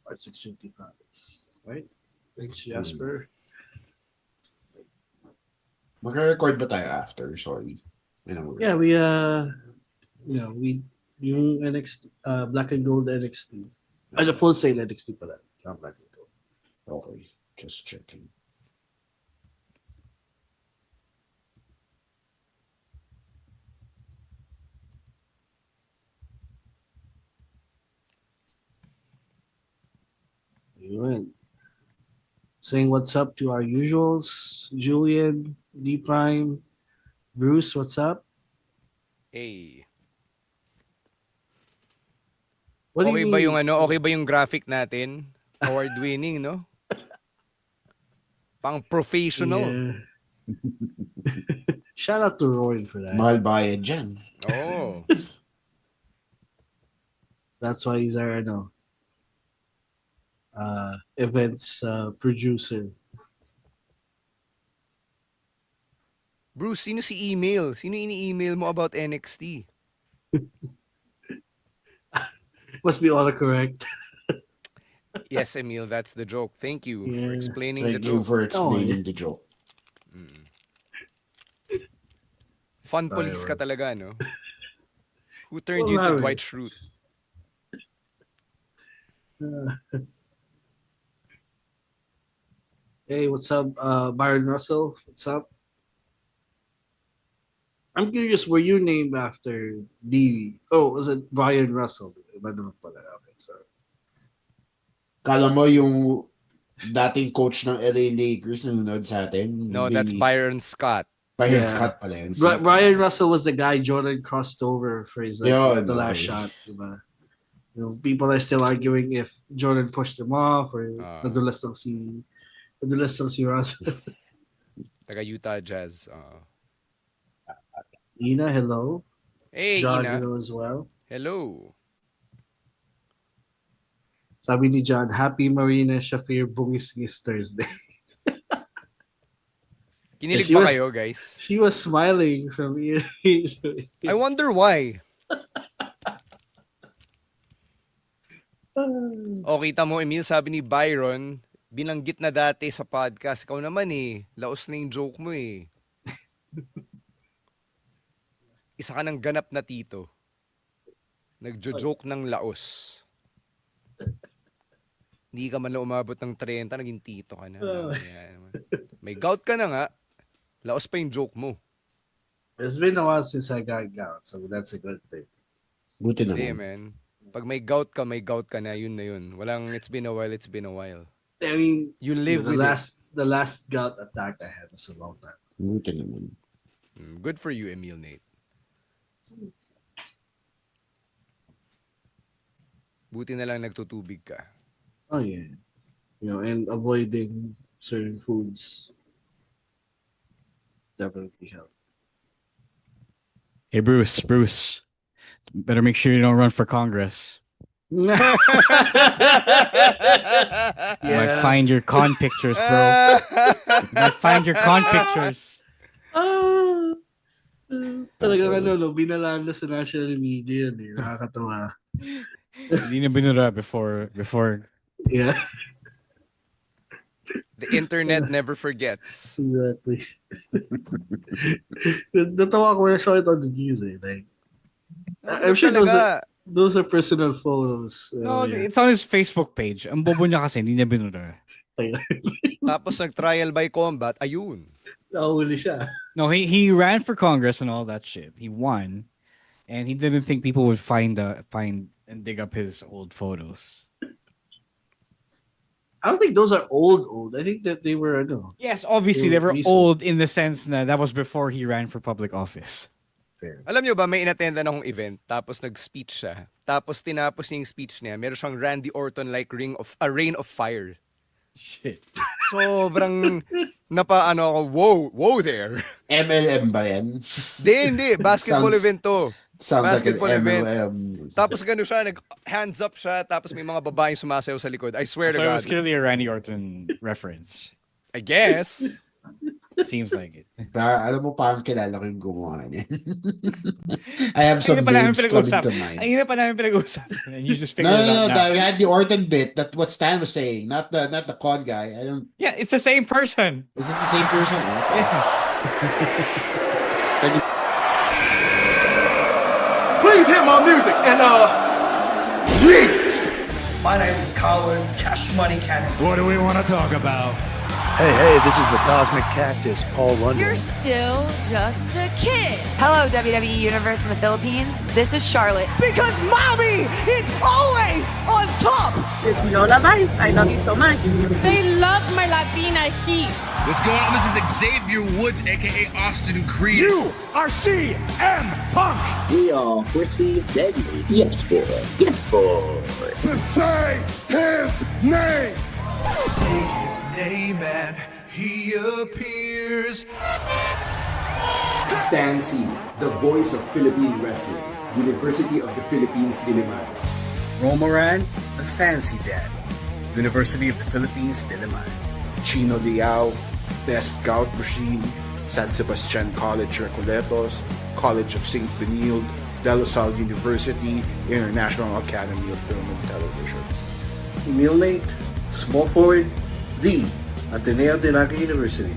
Part 655. Right? Thanks, Jasper. Magre-record ba tayo after? Sorry. Yeah, we yung NXT, Black and Gold NXT. The Full Sail NXT pala. Not Black and Gold. Okay. Just checking. Yun. Saying what's up to our usuals. Julian, D Prime, Bruce, what's up? Hey. What do Okay you ba mean? yung okay ba yung graphic natin? Award winning, no? Pang professional. Yeah. Shout out to Roy for that. Mahal bayad dyan. Oh. That's why he's our events producer. Bruce, sino si email? Sino ini-email mo about NXT? Must be autocorrect. Yes, Emil, that's the joke. Thank you for Yeah. explaining the Thank you joke. for explaining the joke. Fun Sorry, police ka Roy. talaga, no? Who turned Well, you to Larry. Dwight Schrute? Hey, what's up, Byron Russell? What's up? I'm curious, were you named after the? Oh, was it Brian Russell? Iba naman pala. Okay, sorry. Kala mo yung dating coach ng LA Lakers nanonood sa atin? No, that's Byron Scott. Byron Yeah. Scott pala yun. Brian Russell was the guy Jordan crossed over for his Yeah, the last okay. shot. Diba? People are still arguing if Jordan pushed him off or nadulas lang si Russell. Taga Utah Jazz. Ina, hello. Hey, John, Ina. hello as well. Hello. Sabi ni John, happy Marina Shafir Bungis Thursday. Kinilig She ba was- kayo, guys? She was smiling from ear to I wonder why. O, kita mo, Emil, sabi ni Byron, binanggit na dati sa podcast. Ikaw naman laos na yung joke mo Isa ka ng ganap na tito. Nagjo-joke ng laos. Hindi ka man lang umabot ng 30, naging tito ka na. May gout ka na nga, laos pa yung joke mo. It's been a while since I got gout, so that's a good thing. Buti Hindi, naman. man. Pag may gout ka na, yun na yun. Walang it's been a while. I mean, You live the with the last gout attack I had was a long time. Buti naman. it. Good for you, Emil Nate. Buti na lang nagtutubig ka. Oh yeah, and avoiding certain foods definitely help. Hey, Bruce. Better make sure you don't run for Congress. Yeah. Might find your con pictures, bro. Might find your con pictures. Talagang binalaan na sa national media yun. Nakakatawa. Hindi na binura before. Yeah, The internet never forgets. exactly. Natawa ko when I saw it on the news. Like, I'm sure those are personal photos. No, Yeah. it's on his Facebook page. Ang bobo niya kasi, hindi niya binura. Tapos nag-trial by combat, ayun. Nahuli siya. No, he ran for Congress and all that shit. He won, and he didn't think people would find and dig up his old photos. I don't think those are old. I think that they were Yes, obviously they were recent. old in the sense that was before he ran for public office. Fair. Alam nyo ba, may inattendan akong event, tapos nag-speech siya. Tapos tinapos niya yung speech niya, meron siyang Randy Orton-like rain of fire. Shit. Sobrang ako, whoa there. MLM ba yan? Hindi, basketball Sounds- event to. Sounds Basketball like an event. MLM. Tapos gano'n siya, hands up siya, tapos may mga babaeng sumasayaw sa likod. I swear So to it was God. clearly a Randy Orton reference. I guess. Seems like it. Alam mo, parang kilala ko yung gumawa niya. I have some names coming to mind. Ang ina pa namin pinag-uusapan. And you just No, figured it out now. we had the Orton bit. That what Stan was saying, not the con guy. I don't. Yeah, it's the same person. Is it the same person? Okay. Yeah. Please hear my music and yeet! My name is Colin Cash Money Cannon. What do we want to talk about? Hey, this is the Cosmic Cactus, Paul London. You're still just a kid. Hello, WWE Universe in the Philippines. This is Charlotte. Because mommy is always on top! This is Lola Vice. I love you so much. They love my Latina heat. What's going on? This is Xavier Woods, aka Austin Creed. You are CM Punk. We are pretty deadly. Yes, boy. Yes, boy. To say his name. Say his name and he appears. Stan C, the voice of Philippine wrestling, University of the Philippines, Diliman. Romoran, the Fancy Dad, University of the Philippines, Diliman. Chino Liao, Best Gout Machine, San Sebastian College Recoletos, College of St. Benilde, De La Salle University, International Academy of Film and Television. Emil Nate, small forward, the Ateneo de Naga University.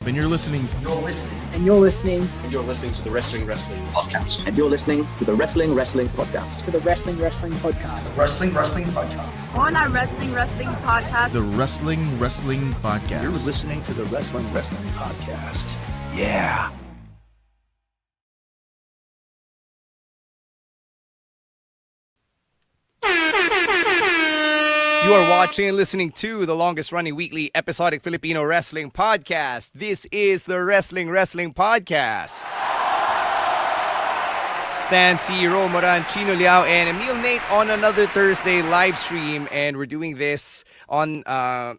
And you're listening. You're listening. And you're listening. And you're listening to the Wrestling Podcast. And you're listening to the Wrestling Podcast. To the Wrestling Podcast. Wrestling Podcast. On our Wrestling Podcast. The Wrestling Podcast. You're listening to the Wrestling Podcast. Yeah. You are watching and listening to the longest running weekly episodic Filipino wrestling podcast. This is the Wrestling Podcast. Stan C, Romoran, Chino Liao, and Emil Nate on another Thursday live stream, and we're doing this on I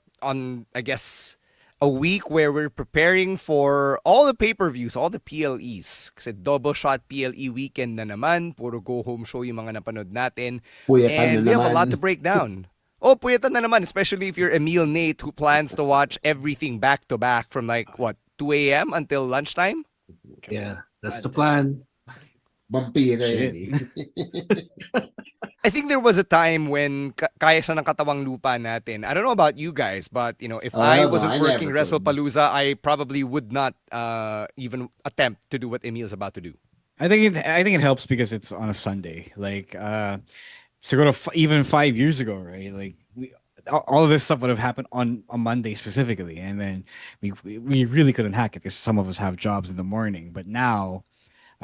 guess a week where we're preparing for all the pay-per-views, all the PLEs. Kasi double shot PLE weekend na naman, puro go home show yung mga napanood natin. Puyatan And na we have a naman. lot to break down. Oh, puyatan na naman, especially if you're Emil Nate who plans to watch everything back to back from 2 a.m. until lunchtime. Yeah, that's the plan. Vampira yun I think there was a time when kaya siya ng katawang lupa natin. I don't know about you guys, but if I wasn't working never could. Wrestlepalooza, I probably would not even attempt to do what Emil's about to do. I think it helps because it's on a Sunday. Like so go to even 5 years ago, right? Like all of this stuff would have happened on a Monday specifically, and then we really couldn't hack it because some of us have jobs in the morning. But now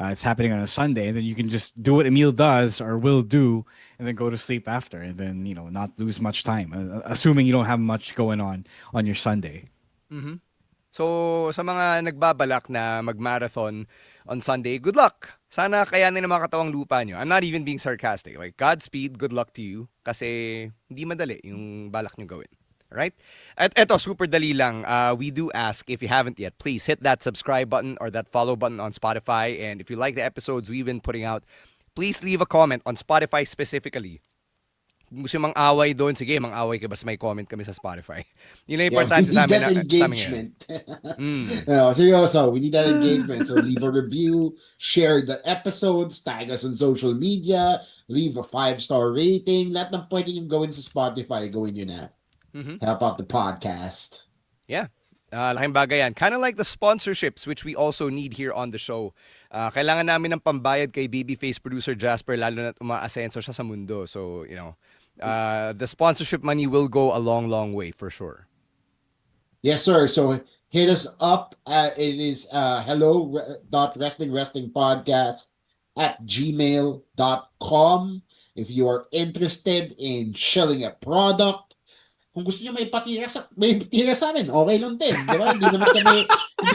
it's happening on a Sunday, and then you can just do what Emil does or will do, and then go to sleep after, and then not lose much time, assuming you don't have much going on your Sunday. Mm-hmm. So sa mga nagbabalak na mag-marathon on Sunday, good luck. Sana kayanin ng mga katawang lupa nyo. I'm not even being sarcastic. Like, Godspeed, good luck to you. Kasi hindi madali yung balak nyo gawin. Alright? At eto, super dali lang. We do ask, if you haven't yet, please hit that subscribe button or that follow button on Spotify. And if you like the episodes we've been putting out, please leave a comment on Spotify specifically. Kung gusto mang away doon, sige, mang away ka, basta may comment kami sa Spotify. Yun ang importante we sa need amin. that engagement. Mm. Seryoso, we need that engagement. So leave a review, share the episodes, tag us on social media, leave a 5-star rating. Lahat ng pwede nyo gawin sa Spotify, gawin nyo na. Mm-hmm. Help out the podcast. Yeah. Laking bagay yan. Kind of like the sponsorships which we also need here on the show. Kailangan namin ng pambayad kay babyface producer Jasper, lalo na umaasenso siya sa mundo. So, the sponsorship money will go a long, long way for sure. Yes, sir. So hit us up. It is hello.wrestlingwrestlingpodcast@gmail.com if you are interested in shelling a product. Kung gusto niyo may patira sa amin, okay lang din. Di ba? Hindi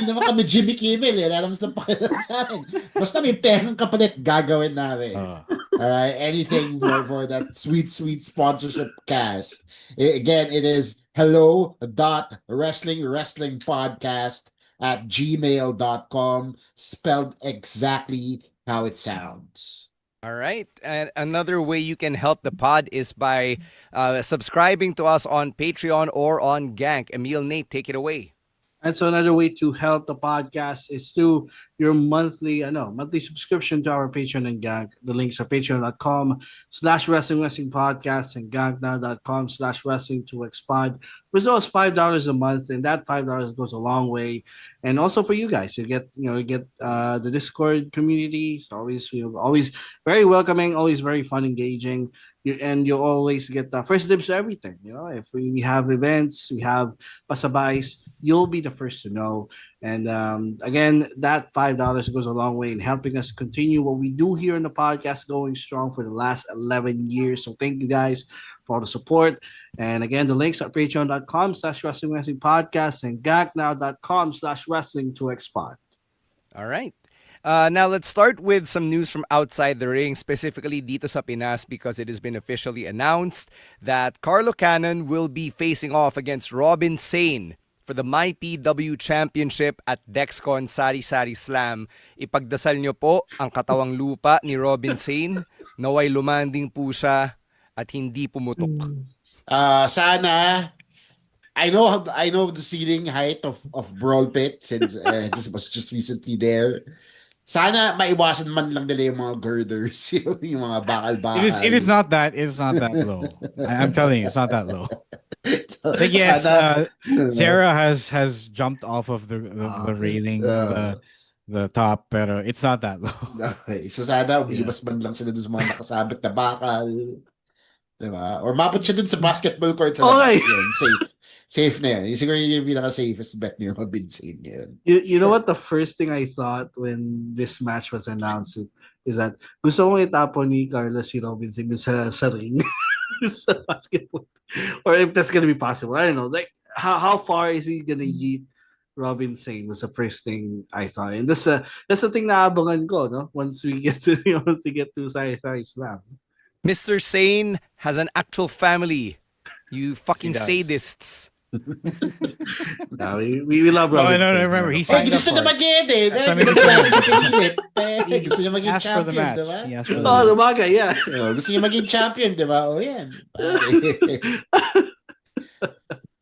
naman kami Jimmy Kimmel. Wala naman silang pakialam sa amin. Basta may perang kapalit, gagawin namin. Alright? Anything for that sweet, sweet sponsorship cash. Again, it is hello.wrestlingwrestlingpodcast@gmail.com, spelled exactly how it sounds. All right. And another way you can help the pod is by subscribing to us on Patreon or on Gank. Emil, Nate, take it away. And so another way to help the podcast is through your monthly subscription to our Patreon and Gang. The links are patreon.com/wrestling podcast and gangna.com/wrestling to expand. Results $5 a month, and that $5 goes a long way. And also for you guys, you get the Discord community. It's always very welcoming, always very fun, engaging. And you'll always get the first dibs to everything. If we have events, we have pasabais, you'll be the first to know. And again, that $5 goes a long way in helping us continue what we do here in the podcast, going strong for the last 11 years. So thank you guys for all the support. And again, the links are patreon.com/wrestling podcast and gagnow.com/wrestling to expand. All right. Now let's start with some news from outside the ring, specifically dito sa Pinas, because it has been officially announced that Carlo Cannon will be facing off against Robin Sane for the MyPW Championship at DexCon Sari Sari Slam. Ipagdasal nyo po ang katawang lupa ni Robin Sane, naway lumanding po siya at hindi pumutok. Sana I know the ceiling height of Brawl Pit since this was just recently there. Sana maiwasan man lang nila yung mga girders, yung mga bakal-bakal. It is not that low. I'm telling you, it's not that low. But yes, Sarah has jumped off of the railing, the top, pero it's not that low. Okay, so sana umiwas man lang sila dun sa mga nakasabit na bakal. Diba? Or mapot siya dun sa basketball court sa labas. Yun, safe. Safe na yan. Siguro yung pinaka-safest bet niyo mabinsin yun. You know what the first thing I thought when this match was announced is that gusto kong itapon ni Carlos si Robinson sa ring sa basketball. Or if that's gonna be possible. I don't know. Like how far is he gonna yeet Robinson was the first thing I thought. And that's the thing na abangan ko, no? Once we get to Sari Slam. Mr. Sane has an actual family. You fucking sadists. No, we love Robin. No, remember, he signed up for it. Gusto niya maging champion, diba? Lumagay, yeah. Gusto niya maging champion, diba? O yan.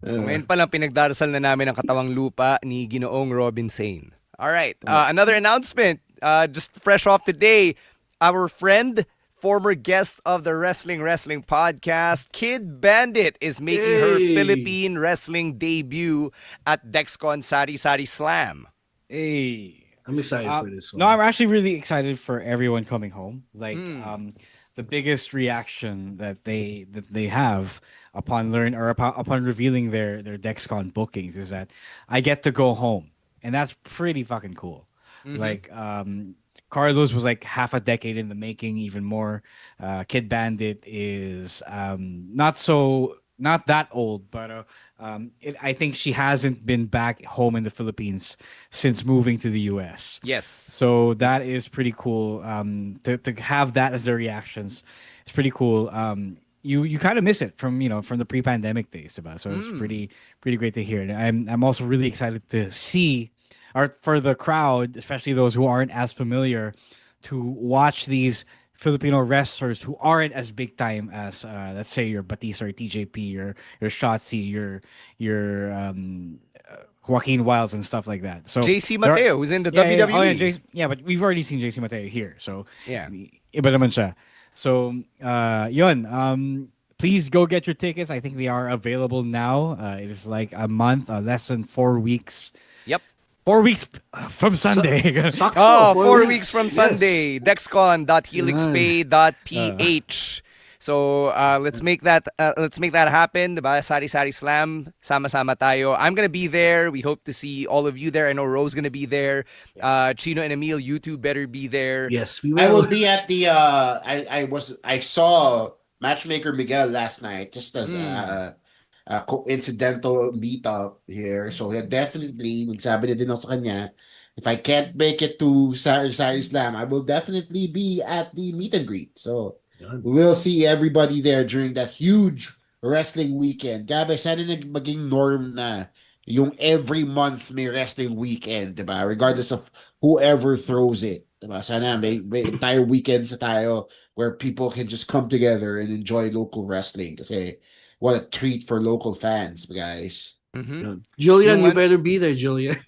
Ngayon pa lang pinagdarasal na namin ang katawang lupa ni Ginoong Robin Sane. All right, another announcement. Just fresh off today, our friend, former guest of the Wrestling podcast, Kid Bandit, is making her Philippine wrestling debut at DexCon Sari Sari Slam. Hey, I'm excited for this one. No, I'm actually really excited for everyone coming home. Like, the biggest reaction that they have upon upon revealing their DexCon bookings is that I get to go home, and that's pretty fucking cool. Like, Carlos was like half a decade in the making, even more. Kid Bandit is not that old, but I think she hasn't been back home in the Philippines since moving to the US. Yes. So that is pretty cool. To have that as their reactions, it's pretty cool. You kind of miss it from the pre-pandemic days, so it's pretty great to hear. And I'm also really excited to see, or for the crowd, especially those who aren't as familiar, to watch these Filipino wrestlers who aren't as big time as let's say your Batista or TJP, your Shotzi, your Joaquin Wilds and stuff like that. So JC Mateo, who's in the WWE. But we've already seen JC Mateo here, so yeah, iba naman siya. So yun, please go get your tickets. I think they are available now. It is like a month, less than 4 weeks. Yep. 4 weeks from Sunday. 4 weeks from Sunday. Dexcon.helixpay.ph. So let's make that happen. Diba? Sari Sari Slam, sama-sama tayo. I'm gonna be there. We hope to see all of you there. I know Ro's gonna be there. Chino and Emil, you two better be there. Yes, we will. I will be at the. I saw Matchmaker Miguel last night just as a coincidental meetup here. So definitely, nagsabi na din ako sa kanya, if I can't make it to Sari Sari Slam, I will definitely be at the meet and greet. So we will see everybody there during that huge wrestling weekend. Gabi, sana maging norm na yung every month may wrestling weekend, diba? Regardless of whoever throws it. Diba? Sana may entire weekend sa tayo where people can just come together and enjoy local wrestling. Kasi what a treat for local fans, guys. Julian, Yung you ano- better be there, Julian.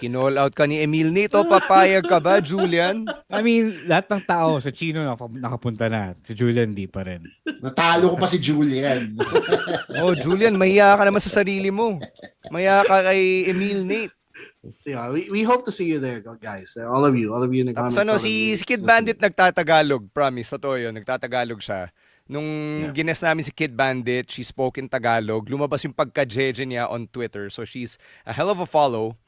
Kinall out ka ni Emil nito, papayag ka ba, Julian? I mean, lahat ng tao sa Chino nakapunta na. Si Julian di pa rin. Natalo ko pa si Julian. Oh, Julian, mahiya ka naman sa sarili mo. Mahiya ka kay Emil Nate. Yeah, we hope to see you there, guys. All of you in the Tapos comments. si Kid Bandit nagtatagalog, promise, totoo yun, nagtatagalog siya. Nung gines namin si Kid Bandit, she spoke in Tagalog. Lumabas yung pagka-jeje niya on Twitter. So she's a hell of a follow.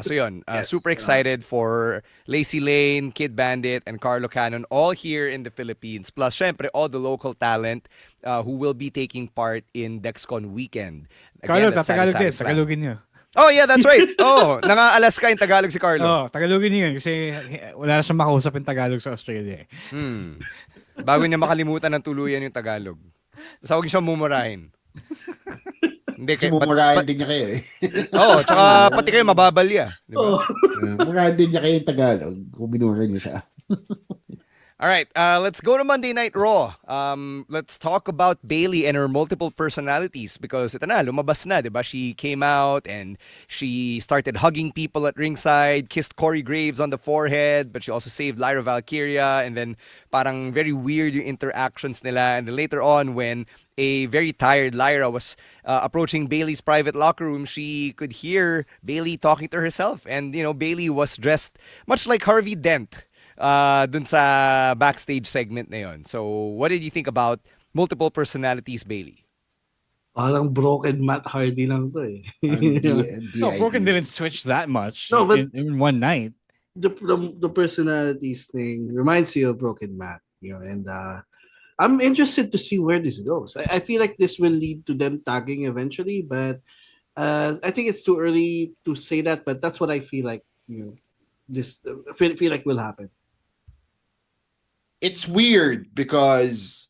So yun, super excited for Lacey Lane, Kid Bandit, and Carlo Cannon all here in the Philippines. Plus, syempre, all the local talent who will be taking part in DexCon weekend. Carlo, tatagalog din. Tagalogin niyo. Oh, yeah, that's right. Oh, nanga-Alaska in Tagalog si Carlo. Oh, Tagalogin niyo yun kasi wala na siyang makausap in Tagalog sa Australia. Bago niya makalimutan ng tuluyan yung Tagalog. Tapos huwag siya mumurahin. Hindi, mumurahin din niya kayo eh. Oo, tsaka pati kayo mababalya. Diba? Mumurahin din niya kayo yung Tagalog kung binura niyo siya. All right, let's go to Monday Night Raw. Let's talk about Bayley and her multiple personalities because ito na, lumabas na, diba? She came out and she started hugging people at ringside, kissed Corey Graves on the forehead, but she also saved Lyra Valkyria, and then parang very weird yung interactions nila. And then later on, when a very tired Lyra was approaching Bayley's private locker room, she could hear Bayley talking to herself. And, you know, Bayley was dressed much like Harvey Dent dun sa backstage segment na yun. So, what did you think about multiple personalities, Bayley? Parang broken Matt Hardy lang to eh. No, Broken didn't switch that much but in one night. The personalities thing reminds you of Broken Matt, you know, and I'm interested to see where this goes. I feel like this will lead to them tagging eventually, but I think it's too early to say that, but that's what I feel like, you know, this feel like will happen. It's weird because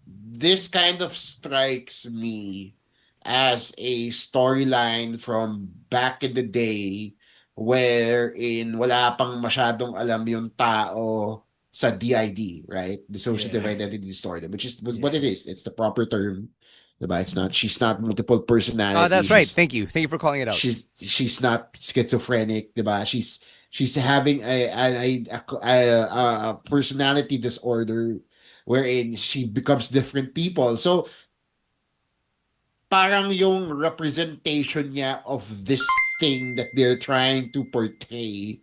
this kind of strikes me as a storyline from back in the day wherein wala pang masyadong alam yung tao sa DID, right? Dissociative Identity Disorder, which is what it is. It's the proper term. It's not. She's not multiple personality. Oh, that's right. Thank you for calling it out. She's not schizophrenic, diba? She's having a personality disorder wherein she becomes different people. So parang yung representation niya of this thing that they're trying to portray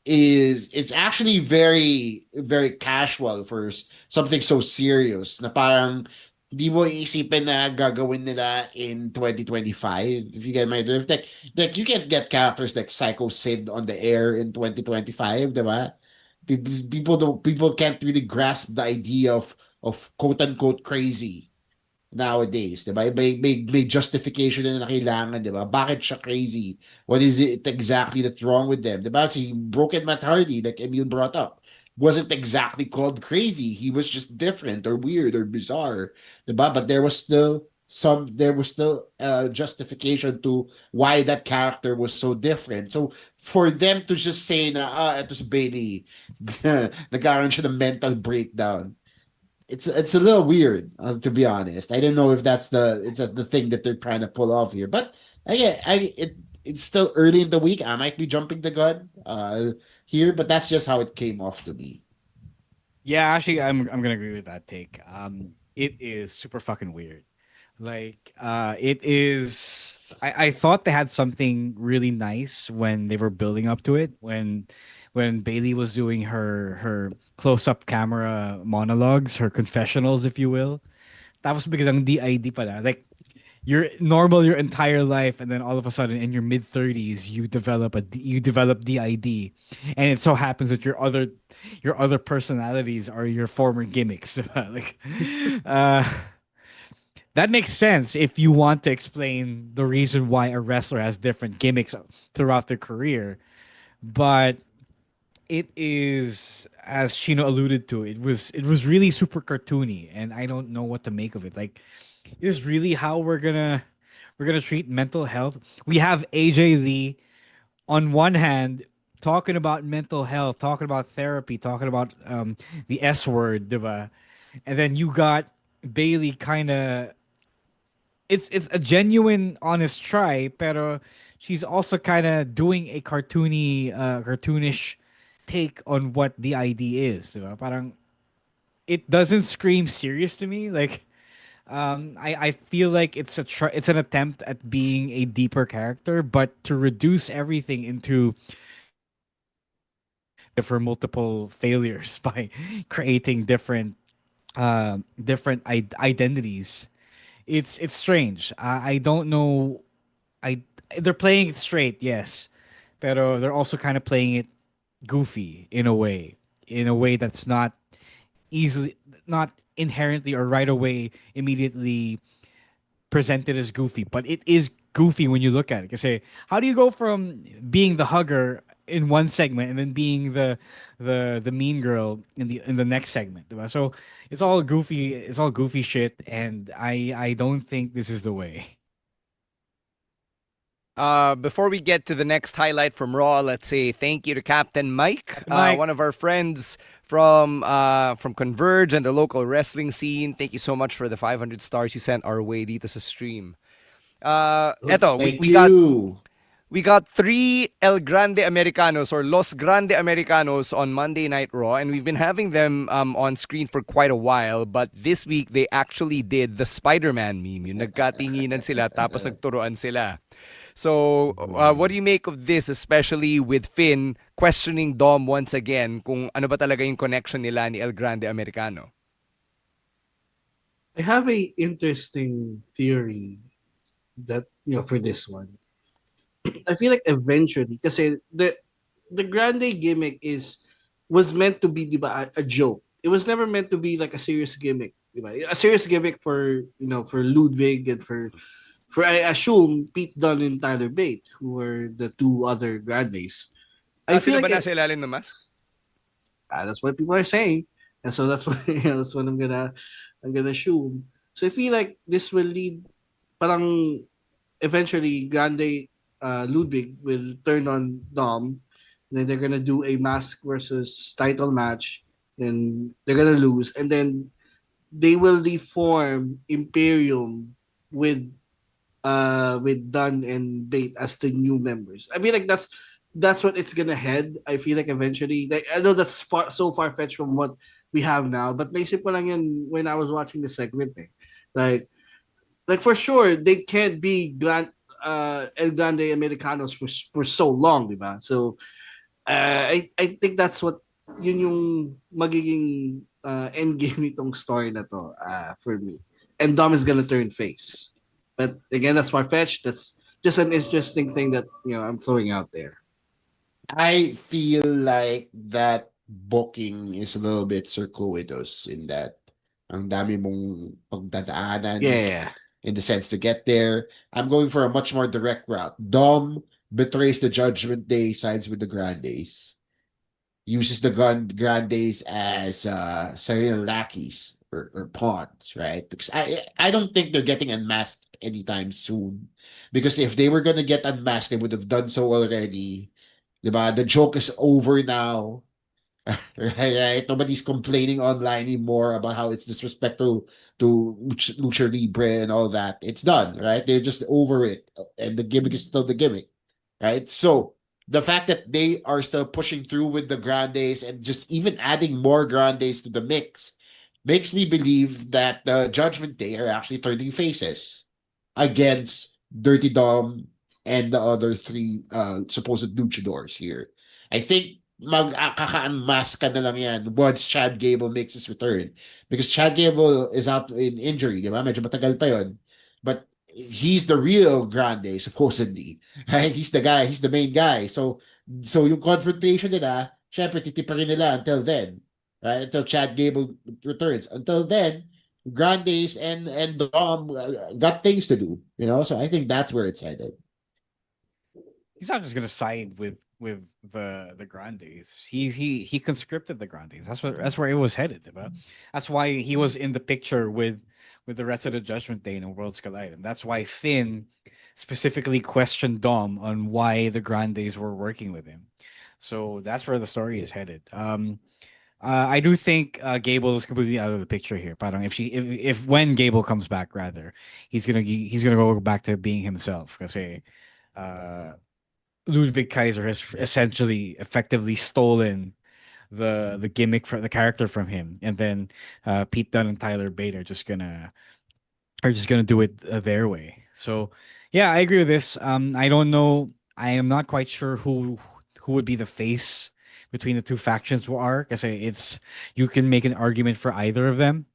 it's actually very, very casual for something so serious na parang di mo iisipin na gagawin nila in 2025, if you get my drift. Like you can't get characters like Psycho Sid on the air in 2025, diba? People can't really grasp the idea of quote unquote crazy nowadays, diba? May justification na kailangan, diba? Bakit siya crazy? What is it exactly that's wrong with them? Diba? Si Broken Matt Hardy, like Emil brought up, wasn't exactly called crazy. He was just different or weird or bizarre, diba? But there was still justification to why that character was so different. So for them to just say na ito si Bayley, nagkaroon siya ng mental breakdown. It's a little weird, to be honest. I don't know if that's the thing that they're trying to pull off here. But it's still early in the week. I might be jumping the gun here, but that's just how it came off to me. Yeah, actually, I'm gonna agree with that take. It is super fucking weird. Like, it is. I thought they had something really nice when they were building up to it. When Bayley was doing her close-up camera monologues, her confessionals, if you will. Tapos biglang DID pala. Like, you're normal your entire life, and then all of a sudden, in your mid-30s, you develop DID, and it so happens that your other personalities are your former gimmicks. Like, that makes sense if you want to explain the reason why a wrestler has different gimmicks throughout their career, but it is, as Chino alluded to, it was really super cartoony, and I don't know what to make of it. Like, is this really how we're gonna treat mental health? We have AJ Lee on one hand talking about mental health, talking about therapy, talking about the S word, diba? And then you got Bayley kind of it's a genuine, honest try, pero she's also kind of doing a cartoonish take on what the idea is. Diba? Parang it doesn't scream serious to me. Like, I feel like it's an attempt at being a deeper character, but to reduce everything into for multiple failures by creating different identities. It's strange. I don't know. I They're playing it straight, yes, pero they're also kind of playing it goofy in a way that's easily not inherently or right away immediately presented as goofy, but it is goofy when you look at it. Because how do you go from being the hugger in one segment and then being the mean girl in the next segment? Diba? So it's all goofy. It's all goofy shit, and I don't think this is the way. Before we get to the next highlight from Raw, let's say thank you to Captain Mike, Mike. one of our friends from Converge and the local wrestling scene. Thank you so much for the 500 stars you sent our way dito sa stream. Eto, Thank we you. got 3 El Grande Americanos or Los Grande Americanos on Monday Night Raw, and we've been having them on screen for quite a while. But this week, they actually did the Spider-Man meme. Yung nagkatinginan sila tapos nagturuan sila. So, what do you make of this, especially with Finn questioning Dom once again kung ano ba talaga yung connection nila ni El Grande Americano? I have a interesting theory that for this one. I feel like eventually, kasi the Grande gimmick was meant to be, di ba, a joke. It was never meant to be like a serious gimmick, di ba? A serious gimmick for for Ludwig and for I assume Pete Dunne and Tyler Bate, who were the two other Grandes. I feel Sila ba like nasa ilalim ng mask? that's what people are saying, and so that's what that's what I'm gonna assume. So I feel like this will lead, parang eventually Grande Ludwig will turn on Dom. Then they're gonna do a mask versus title match. Then they're gonna lose, and then they will reform Imperium with Dunn and Bate as the new members. I mean, like that's what it's gonna head. I feel like eventually, like, I know that's so far fetched from what we have now, but naisip ko lang yun when I was watching the segment. Like for sure they can't be El Grande Americanos for so long, diba? So I think that's what yun yung magiging end game nitong story na to for me. And Dom is gonna turn face. But again, that's far fetched. That's just an interesting thing that I'm throwing out there. I feel like that booking is a little bit circuitous in that ang dami mong pagdadaanan Yeah. in the sense to get there. I'm going for a much more direct route. Dom betrays the Judgment Day, sides with the Grandes, uses the Grandes as serial lackeys or pawns, right? Because I don't think they're getting unmasked anytime soon. Because if they were gonna get unmasked, they would have done so already. Diba? The joke is over now. Right? Nobody's complaining online anymore about how it's disrespectful to Lucha Libre and all that. It's done, right? They're just over it. And the gimmick is still the gimmick, right? So the fact that they are still pushing through with the Grandes and just even adding more Grandes to the mix makes me believe that the Judgment Day are actually turning faces against Dirty Dom and the other 3 supposed luchadors here. I think kaka-unmask ka na lang yan once Chad Gable makes his return. Because Chad Gable is out in injury, di ba? Medyo matagal pa yun. But he's the real Grande, supposedly. Right? He's the guy, he's the main guy. So yung confrontation nila, syempre titiparin nila until then. Right? Until Chad Gable returns. Until then, Grandes and Dom got things to do. So I think that's where it's headed. He's not just gonna side with the Grandes. He conscripted the Grandes. That's where it was headed. About. That's why he was in the picture with the rest of the Judgment Day in Worlds Collide, and that's why Finn specifically questioned Dom on why the Grandes were working with him. So that's where the story is headed. I do think Gable is completely out of the picture here. Parang if when Gable comes back, rather, he's gonna go back to being himself. Because uh, Ludwig Kaiser has essentially effectively stolen the gimmick for the character from him, and then Pete Dunne and Tyler Bate are just gonna do it their way. So yeah, I agree with this. I don't know. I am not quite sure who would be the face between the two factions who are, because it's you can make an argument for either of them,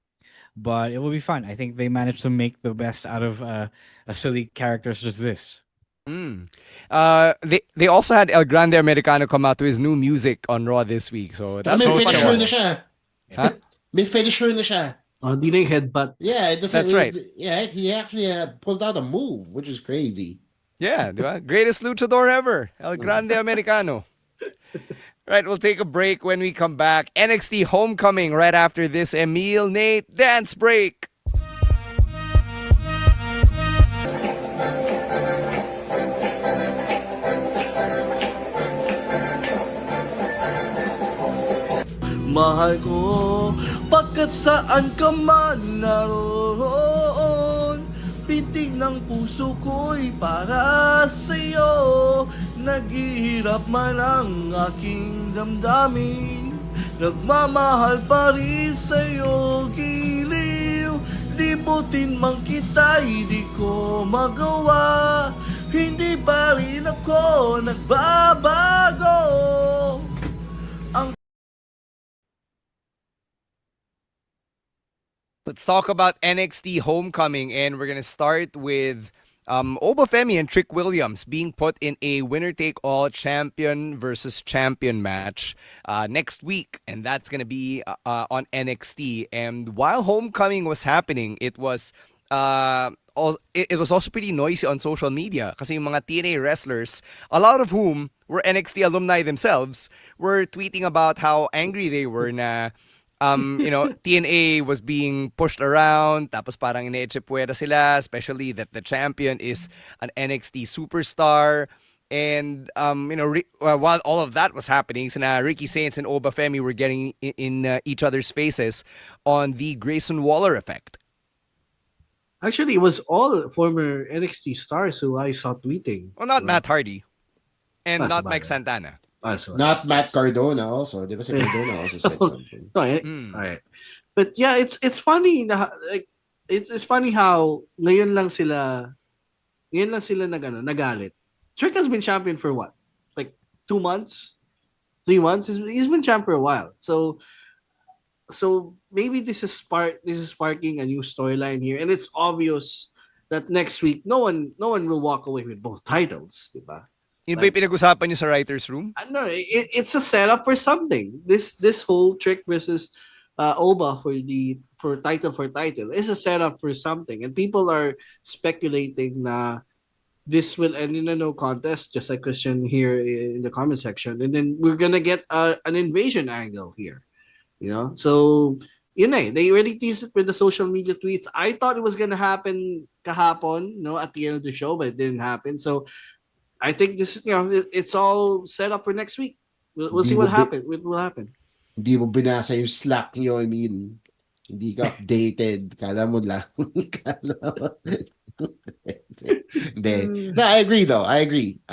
but it will be fun. I think they managed to make the best out of a silly character such as this. They also had El Grande Americano come out to his new music on Raw this week. So that's may so finisher fun. na siya. Huh? May finisher na siya. Di na yung headbutt. Yeah, it doesn't. That's right. Yeah, he actually pulled out a move, which is crazy. Yeah, diba? Greatest luchador ever, El Grande Americano. Right, we'll take a break. When we come back, NXT Homecoming right after this Emil Nate dance break. Mahal ko, pagkat saan ka man naroon, pintig ng puso ko'y para sa'yo. Naghihirap man ang aking damdamin, nagmamahal pa rin sa'yo, giliw. Libutin man kita'y di ko magawa, hindi pa rin ako nagbabago. Let's talk about NXT Homecoming, and we're gonna start with Obafemi and Trick Williams being put in a winner-take-all champion versus champion match next week, and that's gonna be on NXT. And while Homecoming was happening, it was it was also pretty noisy on social media kasi yung mga TNA wrestlers, a lot of whom were NXT alumni themselves, were tweeting about how angry they were na TNA was being pushed around, tapos parang ine-eche puwera sila, especially that the champion is an NXT superstar. And, while all of that was happening, sina Ricky Saints and Obafemi were getting in each other's faces on the Grayson Waller effect. Actually, it was all former NXT stars who I saw tweeting. Well, not Matt Hardy. And That's not about Mike it. Santana. Not Matt Cardona also. Di ba si Cardona also said something? All right. But yeah, it's funny na like it's funny how ngayon lang sila nagalit. Trick has been champion for what? Like 2 months? 3 months? He's been champ for a while. So maybe this is sparking a new storyline here, and it's obvious that next week no one will walk away with both titles, diba? Yun ba yung pinag-usapan niyo sa writer's room? No, it's a setup for something. This whole Trick versus Oba for title is a setup for something, and people are speculating na this will end in a no contest, just like Christian here in the comment section, and then we're gonna get an invasion angle here, So they already teased it with the social media tweets. I thought it was gonna happen kahapon, at the end of the show, but it didn't happen. So I think this is, it's all set up for next week. We'll see what will happen. Hindi mo binasa yung Slack nyo, I mean. Hindi ka updated. Kala mo lang. Hindi. No, I agree though. I agree.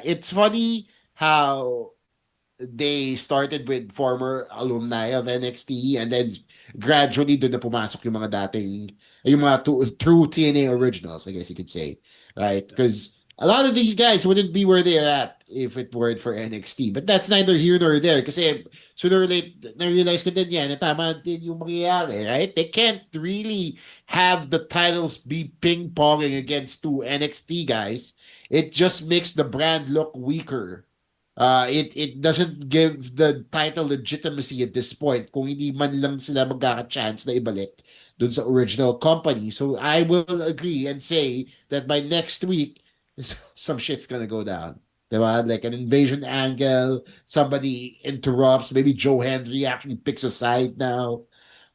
It's funny how they started with former alumni of NXT and then gradually doon na pumasok yung mga true TNA originals, I guess you could say. Right? Because a lot of these guys wouldn't be where they're at if it weren't for NXT. But that's neither here nor there. Kasi sooner or later, na-realize ko din yan na tama din yung mangyayari, right? They can't really have the titles be ping-ponging against two NXT guys. It just makes the brand look weaker. It doesn't give the title legitimacy at this point kung hindi man lang sila magkaka-chance na ibalik dun sa original company. So I will agree and say that by next week, some shit's gonna go down. Diba? Like an invasion angle, somebody interrupts, maybe Joe Hendry actually picks a side now.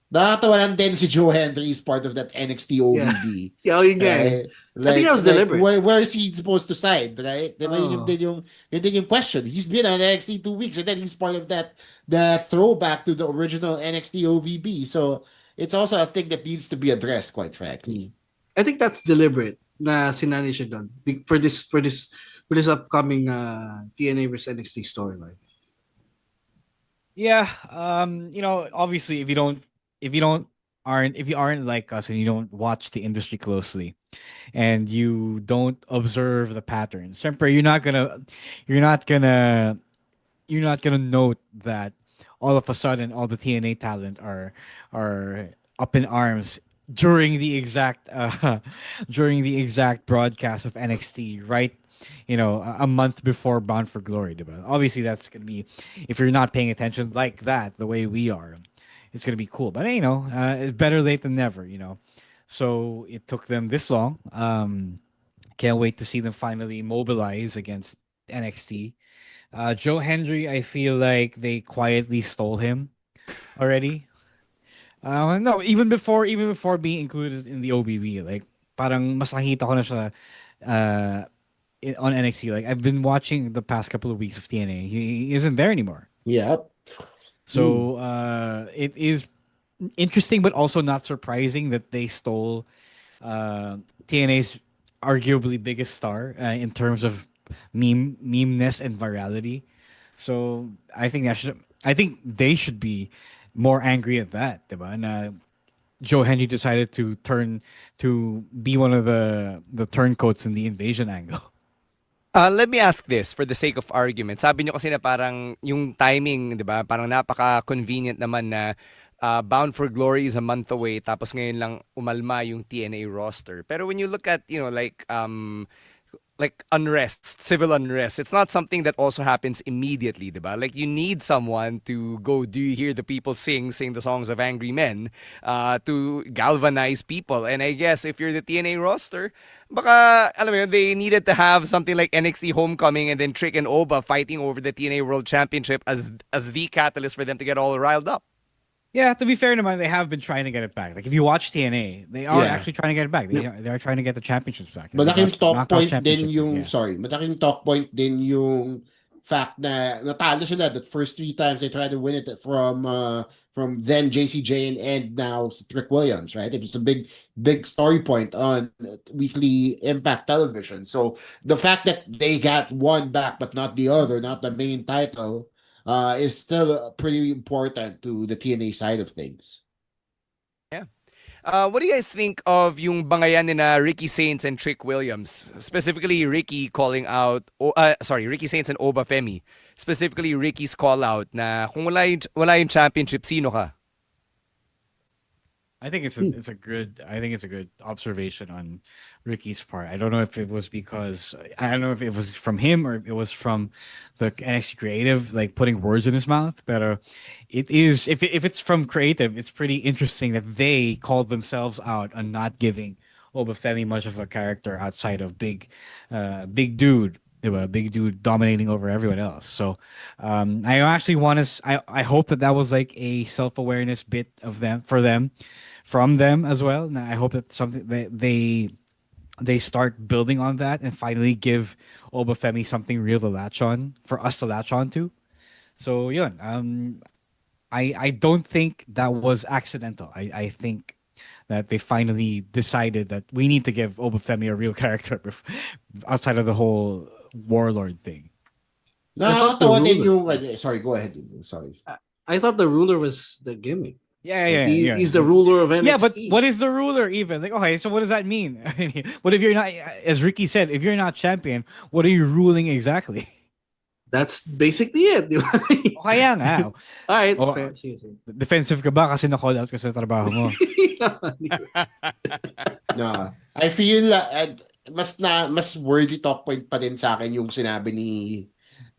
Nakatawa lang din si Joe Henry is part of that NXT OVD. Yeah, again. I think that was deliberate. Where is he supposed to side, right? Diba, Oh. yun din yung question. He's been on NXT 2 weeks and then he's part of the throwback to the original NXT OVB. So it's also a thing that needs to be addressed, quite frankly. I think that's deliberate na sinani siya doon for this upcoming TNA versus NXT storyline. Yeah, obviously if you aren't like us and you don't watch the industry closely and you don't observe the patterns, syempre you're not gonna note that all of a sudden all the TNA talent are up in arms during the exact during the exact broadcast of NXT, right? A month before Bound for Glory, diba? Obviously that's gonna be, if you're not paying attention like that the way we are, it's gonna be cool. But it's better late than never. So it took them this long. Can't wait to see them finally mobilize against NXT. Joe Hendry, I feel like they quietly stole him already. No, even before being included in the OBB, like parang mas nakita ko na siya on NXT. Like I've been watching the past couple of weeks of TNA. He isn't there anymore. Yep. So it is interesting, but also not surprising that they stole TNA's arguably biggest star in terms of memeness and virality. So I think they should be more angry at that, diba? Na Joe Henry decided to be one of the turncoats in the invasion angle. Let me ask this for the sake of argument. Sabi nyo kasi na parang yung timing, di ba? Parang napaka-convenient naman na Bound for Glory is a month away tapos ngayon lang umalma yung TNA roster. Pero when you look at, like unrest, civil unrest, it's not something that also happens immediately, diba? Like you need someone to go, do you hear the people sing the songs of angry men to galvanize people. And I guess if you're the TNA roster, baka, alam mo yun, they needed to have something like NXT Homecoming and then Trick and Oba fighting over the TNA World Championship as the catalyst for them to get all riled up. Yeah, to be fair naman, they have been trying to get it back. Like if you watch TNA, they are actually trying to get it back. They are trying to get the championships back. Malaking talk point din malaking talk point din yung fact na natalo sila that first 3 times they tried to win it from then JCJ and now Trick Williams, right? It was a big story point on weekly Impact television. So the fact that they got one back but not the other, not the main title, is still pretty important to the TNA side of things. Yeah. What do you guys think of yung bangayan ni na Ricky Saints and Trick Williams? Specifically, Ricky calling out, Ricky Saints and Oba Femi. Specifically, Ricky's call out na kung wala yung championship, sino ka? I think it's a good observation on Ricky's part. I don't know if it was from him or if it was from the NXT creative, like putting words in his mouth. But it is, if it's from creative, it's pretty interesting that they called themselves out on not giving Obafemi much of a character outside of big dude. Big dude dominating over everyone else. So I actually I hope that was like a self-awareness bit of them from them as well. Now I hope that something that they start building on that and finally give Obafemi something real to latch on, for us to latch on to. So yun, I don't think that was accidental. I think that they finally decided that we need to give Obafemi a real character outside of the whole warlord thing. Sorry, go ahead. Sorry. I thought the ruler was the gimmick. Yeah. He's the ruler of NXT. Yeah, but what is the ruler even? Like, okay, so what does that mean? I mean, what if you're not, as Ricky said, if you're not champion, what are you ruling exactly? That's basically it. Kaya nga. Alright. Defensive ka ba kasi na-call out ka sa trabaho mo? No. I feel mas worthy talk point pa din sa akin yung sinabi ni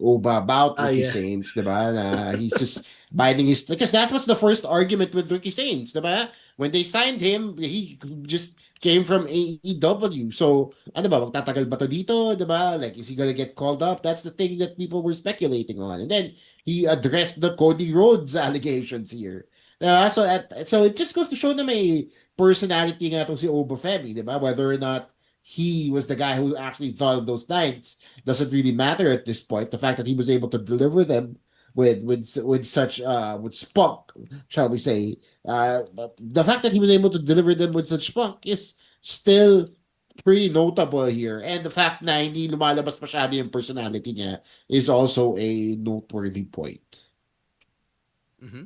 Oba about Ricky Saints, diba? Na he's just biding his, because that was the first argument with Ricky Saints, diba? When they signed him, he just came from AEW. So, ano ba, magtatagal ba to dito, diba? Like, is he gonna get called up? That's the thing that people were speculating on. And then he addressed the Cody Rhodes allegations here. So it just goes to show na may personality nga itong si Obafemi, diba? Whether or not he was the guy who actually thought of those lines doesn't really matter at this point. The fact that he was able to deliver them with such with spunk, shall we say? The fact that he was able to deliver them with such spunk is still pretty notable here. And the fact na hindi lumalabas masyado yung personality niya is also a noteworthy point. Mm-hmm.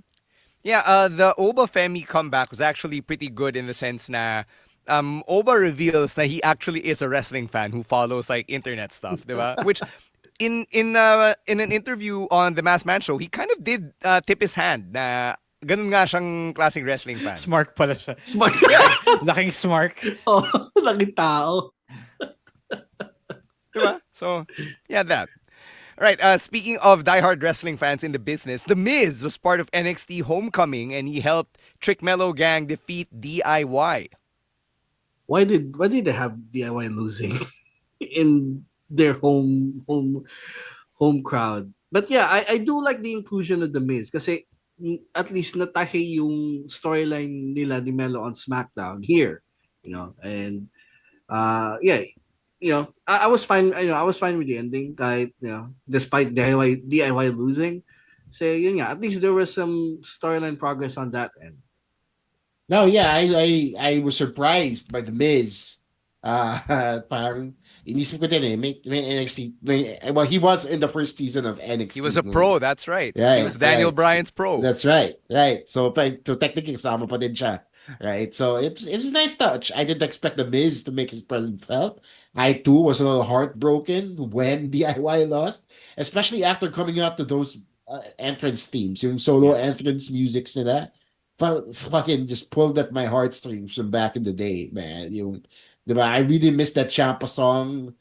Yeah, the Oba Femi comeback was actually pretty good in the sense na Oba reveals that he actually is a wrestling fan who follows like internet stuff, diba? Which in an interview on the Masked Man show, he kind of did tip his hand na ganun nga siyang classic wrestling fan. Smart pala siya. Smart. Laking smart. Oh, laking tao. Diba? So, yeah, that. All right, speaking of diehard wrestling fans in the business, The Miz was part of NXT Homecoming and he helped Trick Mellow Gang defeat DIY. Why did they have DIY losing in their home crowd? But yeah, I do like the inclusion of The Miz kasi at least natahi yung storyline nila ni Melo on SmackDown here, and yeah, I was fine. I was fine with the ending, kahit despite DIY losing. So at least there was some storyline progress on that end. No, yeah, I was surprised by The Miz. Parang inisip ko din may NXT. Well, he was in the first season of NXT. He was a pro, that's right. Right, he was Daniel right. Bryan's pro. That's right. So technically kasama pa din siya. Right. So it was a nice touch. I didn't expect The Miz to make his presence felt. I too was a little heartbroken when DIY lost, especially after coming out to those entrance themes, yung solo entrance musics nila. Fucking just pulled at my heartstrings from back in the day, man. Diba? I really miss that Champa song.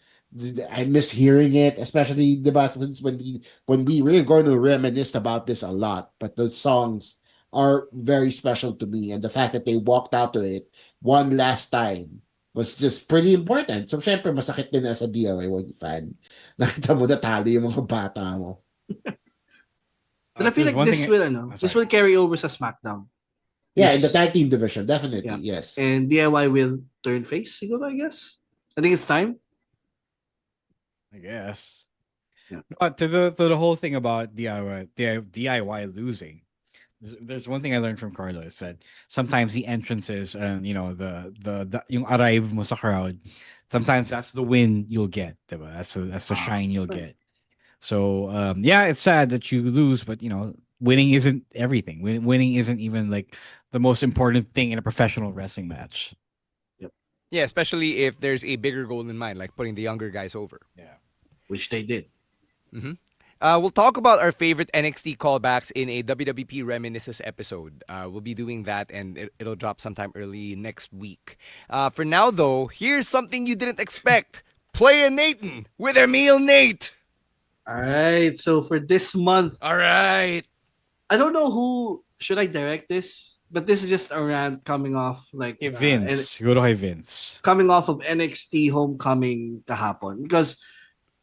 I miss hearing it, especially diba, since when we really going to reminisce about this a lot. But the songs are very special to me, and the fact that they walked out to it one last time was just pretty important. So, syempre, masakit din as a DIY fan. Nakita mo natalo yung mga bata mo. But I feel like this will carry over sa SmackDown. Yeah, in the tag team division, definitely, yes. And DIY will turn face, siguro, I guess. I think it's time. I guess. Yeah. To the whole thing about DIY losing, there's one thing I learned from Carlos said sometimes the entrances and the yung arrive mo sa crowd, sometimes that's the win you'll get, diba? That's the shine you'll get. So yeah, it's sad that you lose, but winning isn't everything. Winning isn't even like the most important thing in a professional wrestling match. Yep. Yeah, especially if there's a bigger goal in mind, like putting the younger guys over. Yeah, which they did. Mm-hmm. We'll talk about our favorite NXT callbacks in a WWP Reminiscences episode. We'll be doing that, and it'll drop sometime early next week. For now, though, here's something you didn't expect. Play a Nathan with Emil Nate. All right, so for this month. All right. I don't know who should I direct this, but this is just a rant coming off like Vince. Go to Vince. Coming off of NXT Homecoming kahapon, because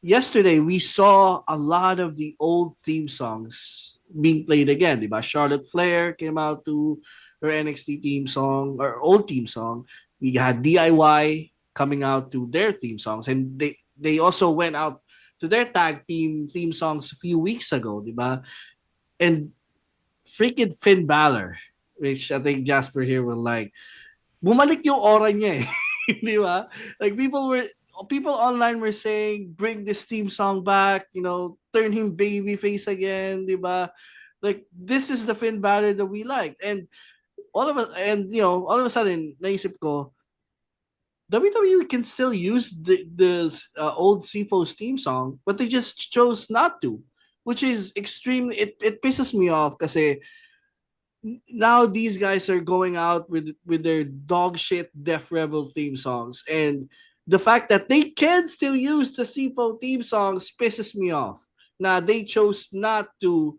yesterday we saw a lot of the old theme songs being played again. Diba? Charlotte Flair came out to her NXT theme song or old theme song. We had DIY coming out to their theme songs, and they also went out to their tag team theme songs a few weeks ago, diba? And freaking Finn Balor, which I think Jasper here will like, bumalik yung aura niya eh. Di ba? Like people online were saying, bring this theme song back, turn him babyface again, di ba? Like this is the Finn Balor that we liked. And all of a sudden, naisip ko, WWE can still use the old CFO's theme song, but they just chose not to, which is extremely, it pisses me off kasi now these guys are going out with their dog shit Def Rebel theme songs, and the fact that they can still use the CFO theme songs pisses me off. Now they chose not to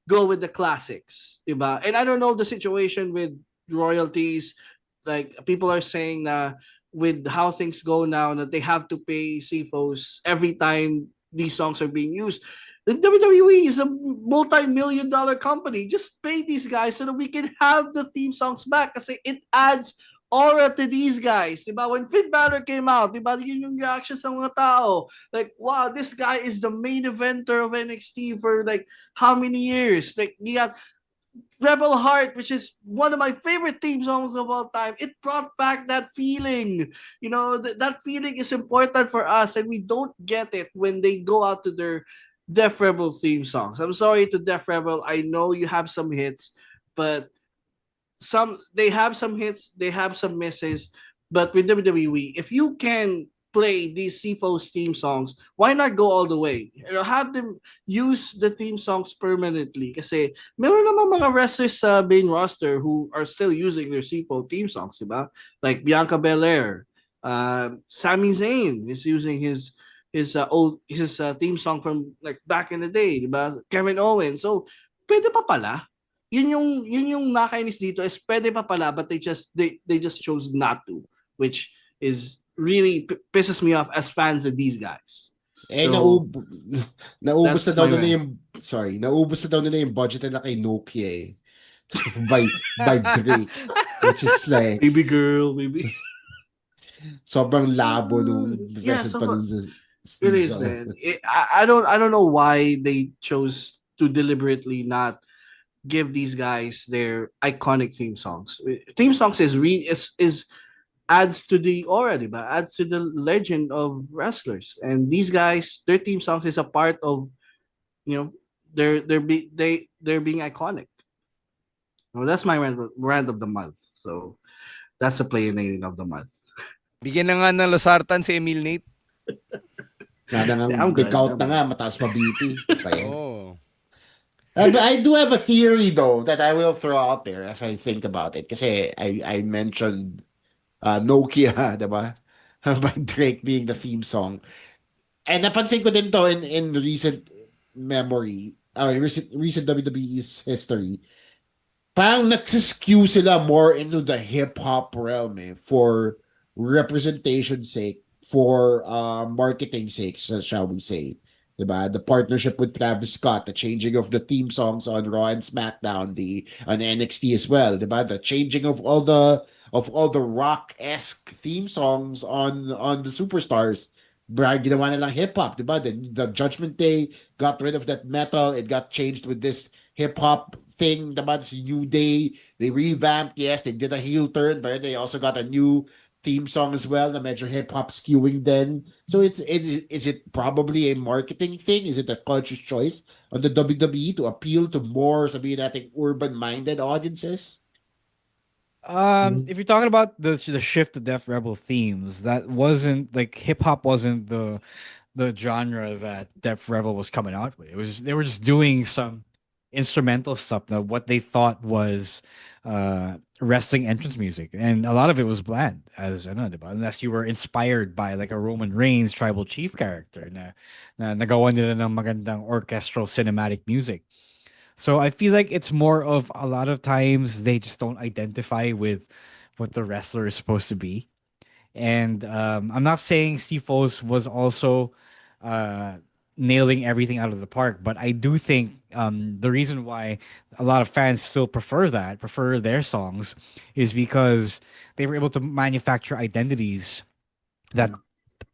go with the classics, diba? And I don't know the situation with royalties. Like people are saying that with how things go now, that they have to pay CFOs every time these songs are being used. The WWE is a multi-million-dollar company. Just pay these guys so that we can have the theme songs back, kasi it adds aura to these guys, diba? When Finn Balor came out, diba, yun yung reaction sa mga tao. Like, wow, this guy is the main eventer of NXT for like how many years? Like, he got Rebel Heart, which is one of my favorite theme songs of all time. It brought back that feeling. You know, that feeling is important for us, and we don't get it when they go out to their Def Rebel theme songs. I'm sorry to Def Rebel. I know you have some hits, but they have some hits, they have some misses. But with WWE, if you can play these CFO's theme songs, why not go all the way? You know, have them use the theme songs permanently. Kasi meron naman mga wrestlers sa main roster who are still using their CFO theme songs, diba? Like Bianca Belair, Sami Zayn is using his theme song from like back in the day, diba? Kevin Owens. So, pwede pa pala. Yun yung nakainis dito is pwede pa pala, but they just chose not to, which is really pisses me off as fans of these guys. So, naubos that's na daw my nila rant. yung naubos na daw nila yung budget nila kay Nokia by Drake, which is like Baby girl, baby. sobrang labo nung Yeah, Wrestlepalooza. it is, man. I don't know why they chose to deliberately not give these guys their iconic theme songs. Theme songs is adds to the aura, diba? Adds to the legend of wrestlers. And these guys, their theme songs is a part of, you know, they're being iconic. Well, that's my rant of the month. So that's the play name of the month. Bigyan na nga ng losartan si Emil Nate. Big out na nga, mataas pa BP. Oh. But I do have a theory though that I will throw out there if I think about it. Kasi I mentioned Nokia, diba? By Drake being the theme song. And napansin ko din to in recent memory, recent WWE's history. Parang nagsiskew sila more into the hip-hop realm for representation sake, for marketing sake, shall we say. Diba? The partnership with Travis Scott, the changing of the theme songs on Raw and SmackDown, on NXT as well. Diba? The changing of all the rock-esque theme songs on the superstars. Ginawa nilang hip-hop, diba? Then the Judgment Day got rid of that metal. It got changed with this hip-hop thing, diba? This New Day. They revamped, yes, they did a heel turn, but they also got a new theme song as well, the major hip-hop skewing then. So is it probably a marketing thing? Is it a conscious choice on the WWE to appeal to more, sabihin natin, urban-minded audiences? If you're talking about the shift to Def Rebel themes, that wasn't like hip hop wasn't the genre that Def Rebel was coming out with. It was they were just doing some instrumental stuff that what they thought was wrestling entrance music, and a lot of it was bland, as I know, diba? Unless you were inspired by like a Roman Reigns tribal chief character na nagawa nila ng magandang orchestral cinematic music. So I feel like it's more of a lot of times they just don't identify with what the wrestler is supposed to be. And I'm not saying CFOs was also nailing everything out of the park, but I do think the reason why a lot of fans still prefer their songs, is because they were able to manufacture identities that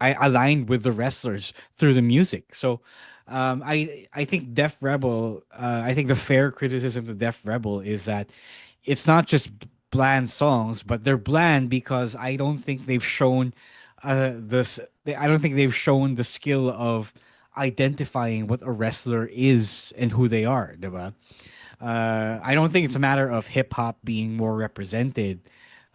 I aligned with the wrestlers through the music. So I think Def Rebel, I think the fair criticism to Def Rebel is that it's not just bland songs, but they're bland because I don't think they've shown I don't think they've shown the skill of identifying what a wrestler is and who they are, diba? I don't think it's a matter of hip hop being more represented.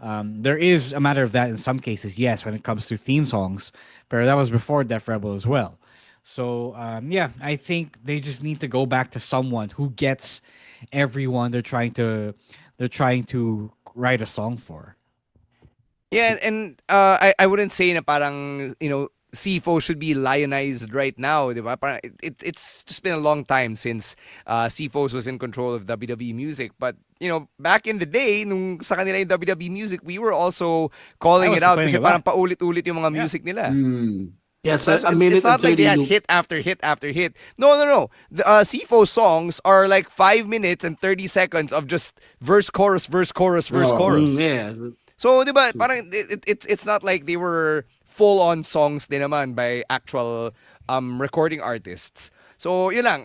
There is a matter of that in some cases, yes, when it comes to theme songs, but that was before Def Rebel as well. So yeah, I think they just need to go back to someone who gets everyone they're trying to write a song for. Yeah, and I wouldn't say na parang, CFO should be lionized right now, diba? Parang it's just been a long time since CFOs was in control of WWE music. But, back in the day, nung sa kanila yung WWE music, we were also calling it out kasi parang paulit-ulit yung mga music nila. Yeah, it's not like they had hit after hit after hit. No. The CFO songs are like 5 minutes and 30 seconds of just verse, chorus, verse, chorus, verse, chorus. Yeah. So, di ba, parang it's not like they were full-on songs din naman by actual recording artists. So, yun lang,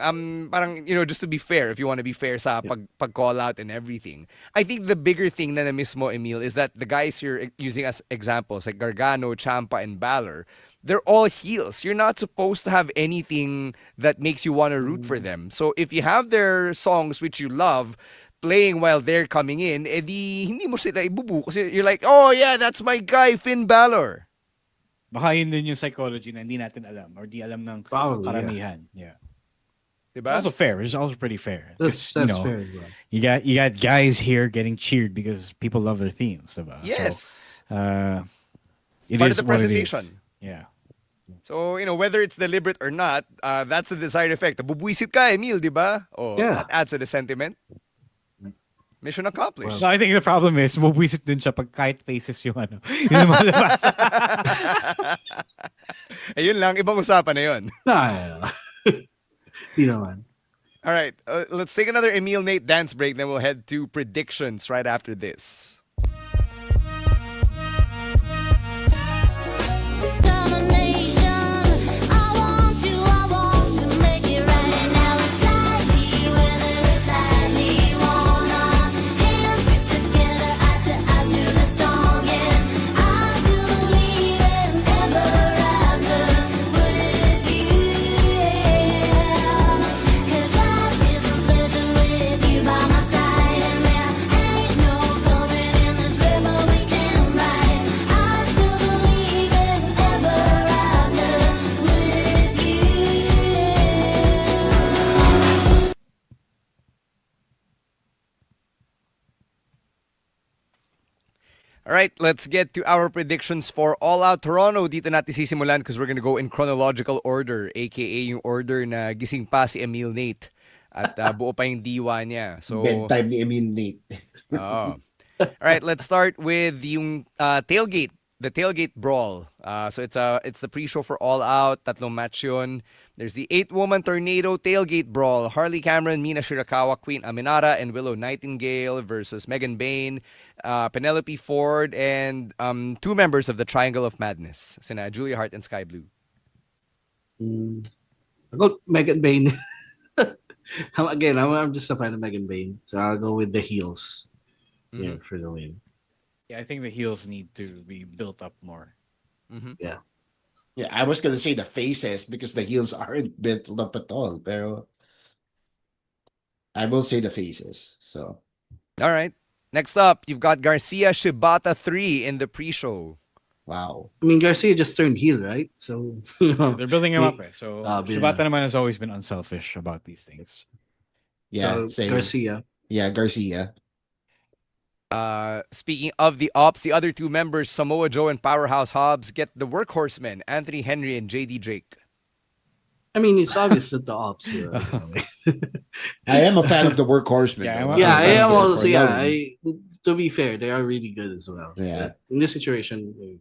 parang, just to be fair, if you want to be fair sa pag-call out and everything. I think the bigger thing na na-miss mo, Emil, is that the guys you're using as examples, like Gargano, Ciampa, and Balor, they're all heels. You're not supposed to have anything that makes you want to root for them. So, if you have their songs which you love, playing while they're coming in, edi hindi mo sila ibubu kasi you're like, oh yeah, that's my guy, Finn Balor. Baka yun din yung psychology na hindi natin alam or di alam ng karamihan. Yeah. Diba? It's also fair. It's also pretty fair. That's fair as well. You got guys here getting cheered because people love their themes. Diba? Yes. So, it part is of the what it presentation. is. Yeah. So, whether it's deliberate or not, that's the desired effect. Bubwisit ka, Emil, di ba? Oh, that adds to the sentiment. Mission accomplished. So I think the problem is, mabwisit din siya pag kahit faces yung ano. Yung malabas. Ayun lang, ibang usapan na yun. Di naman. All right, let's take another Emil Nate dance break, then we'll head to predictions right after this. All right, let's get to our predictions for All Out Toronto. Dito natin sisimulan because we're gonna go in chronological order, aka yung order na gising pa si Emil Nate at buo pa yung diwa niya. So, bedtime ni Emil Nate. All right, let's start with yung tailgate, the tailgate brawl. So it's the pre-show for All Out, tatlong match yun. There's the 8-woman tornado tailgate brawl. Harley Cameron, Mina Shirakawa, Queen Aminata, and Willow Nightingale versus Megan Bayne, Penelope Ford, and two members of the Triangle of Madness, sina Julia Hart and Sky Blue. I'll go Megan Bayne. Again, I'm just a fan of Megan Bayne, so I'll go with the heels for the win. Yeah, I think the heels need to be built up more. Yeah. Yeah, I was gonna say the faces because the heels aren't built up at all. Pero I will say the faces. So, all right. Next up, you've got Garcia Shibata 3 in the pre-show. Wow. I mean, Garcia just turned heel, right? So they're building him up. So Shibata naman has always been unselfish about these things. Yeah, so, Garcia. Yeah, Garcia. Speaking of the ops, the other two members, Samoa Joe and Powerhouse Hobbs, get the workhorsemen, Anthony Henry and JD Drake. I mean, it's obvious that the ops here. I am a fan of the workhorsemen. I am also. Yeah, to be fair, they are really good as well. Yeah. But in this situation,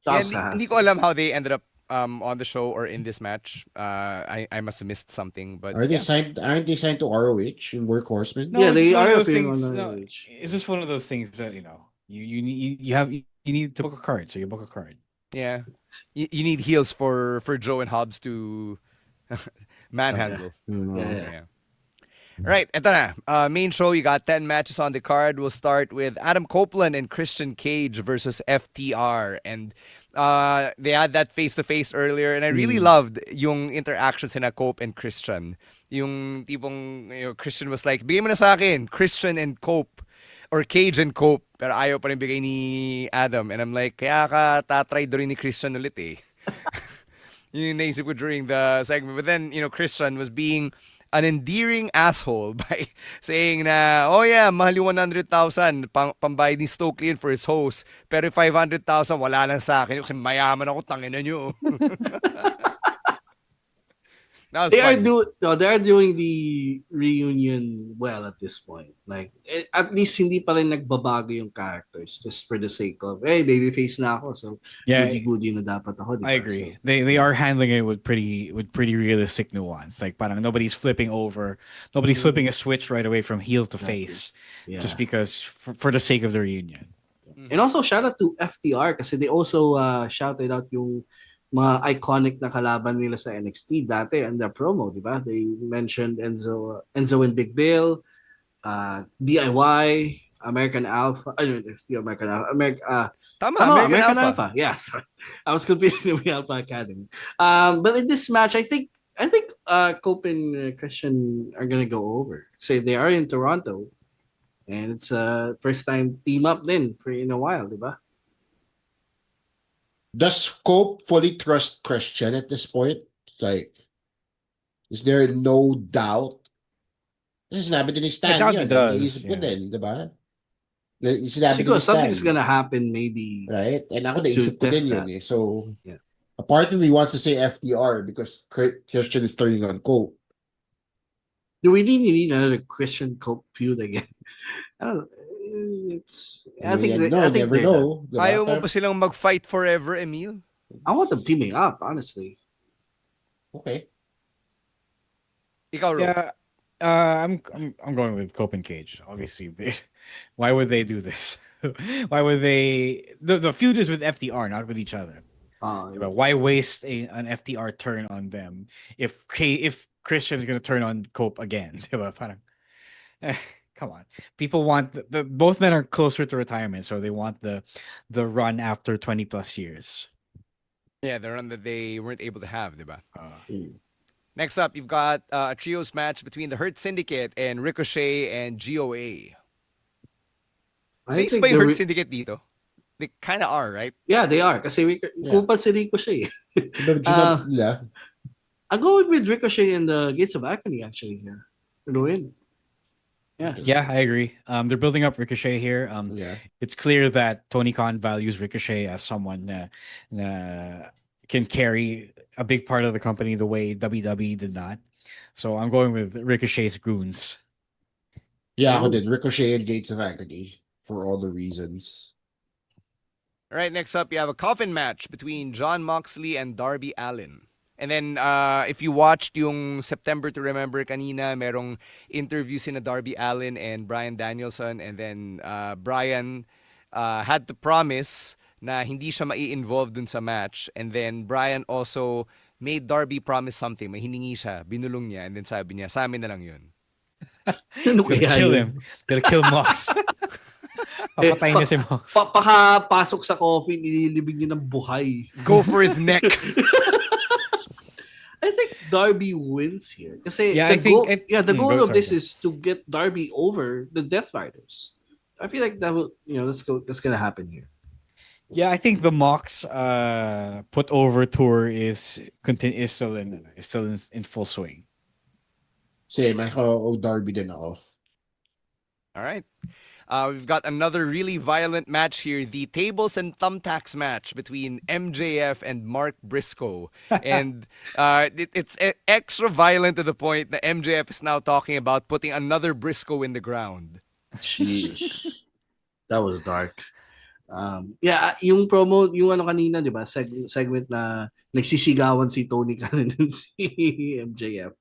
hindi ko alam how they ended up on the show or in this match. I must have missed something. But are they signed? Aren't they signed to ROH in Workhorsemen? No, yeah, they are appearing on ROH. It's just one of those things that you need to book a card, so you book a card. Yeah, you need heels for Joe and Hobbs to manhandle. Yeah. All right, eto na. Main show, you got 10 matches on the card. We'll start with Adam Copeland and Christian Cage versus FTR. And they had that face-to-face earlier, and I really loved yung interactions in Cope and Christian. Yung tipong, Christian was like, bigay mo na sa akin, Christian and Cope, or Cage and Cope, pero ayaw pa rin bigay ni Adam. And I'm like, kaya ka tatry doon ni Christian ulit eh. Yun yung naisip ko during the segment. But then, Christian was being an endearing asshole by saying na, oh yeah, mahal yung 100,000 pambayad ni Stokely for his host, pero 500,000 wala lang sa akin kasi mayaman ako, tangina nyo. They are doing the reunion well at this point. Like, at least hindi pa rin nagbabago yung characters just for the sake of, hey, babyface na ako, so goody na dapat ako. Diba? I agree. So, they are handling it with pretty realistic nuance. Like, parang nobody's flipping flipping a switch right away from heel to face just because for the sake of the reunion. And also shout out to FTR kasi they also shouted out yung mga iconic na kalaban nila sa NXT dati and the promo, di ba? They mentioned Enzo and Big Bill, DIY, American Alpha, the American Alpha, American Alpha. Yes, I was confused with the Alpha Academy. But in this match, I think Cope and Christian are gonna go over. Say they are in Toronto, and it's first time team up then for in a while, diba? Does Cope fully trust Christian at this point? Like, is there no doubt? Kasi sinabi din ni Stan I doubt he yun. does. Iniisip ko Yeah. din, di ba? Sinabi din Siguro ni Stan. something's gonna happen maybe. Right? And ako naisip ko din yun. Eh. So, yeah. a part of me wants to say FTR because Christian is turning on Cope. Do we really need another Christian Cope feud again? I don't know. I think never know. Diba? Ayaw mo ba silang mag-fight forever, Emil? I want them teaming up, honestly. Okay. Ikaw, Ro. Yeah, I'm going with Cope and Cage. Obviously, why would they do this? Why would they? The feud is with FTR, not with each other. Yeah. Why waste an FTR turn on them if Christian's gonna turn on Cope again? Parang, come on, people want both men are closer to retirement, so they want the run after 20 plus years. Yeah, the run that they weren't able to have, diba? Next up, you've got a trios match between the Hurt Syndicate and Ricochet and GOA. Face ba yung Hurt Syndicate dito? They kind of are, right? Yeah, they are. Kasi kupal si Ricochet. I'm going with Ricochet and the Gates of Agony actually here. To win. Yeah, I agree. They're building up Ricochet here. It's clear that Tony Khan values Ricochet as someone can carry a big part of the company the way WWE did not. So I'm going with Ricochet's goons. Yeah, ako din. Ricochet and Gates of Agony for all the reasons. All right, next up, you have a coffin match between Jon Moxley and Darby Allin. And then, if you watched yung September to Remember kanina, merong interview sina Darby Allin and Bryan Danielson. And then, Bryan had to promise na hindi siya mai-involve dun sa match. And then, Bryan also made Darby promise something. May hiningi siya, binulong niya. And then sabi niya, sa amin na lang yun. Gonna kill him. Gonna kill Mox. Papatayin niya si Mox. Pakapasok sa coffin, nililibig niya ng buhay. Go for his neck. I think Darby wins here. Kasi the goal of this is to get Darby over the Death Riders. I feel like that will, that's gonna happen here. Yeah, I think the Mox put over tour is still in full swing. Same, ako Darby din ako. All right. We've got another really violent match here, the Tables and Thumbtacks match between MJF and Mark Briscoe. And it's extra violent to the point that MJF is now talking about putting another Briscoe in the ground. Jeez. That was dark. Yung promo, yung kanina, di ba, segment na nagsisigawan si Tony Khan and si MJF.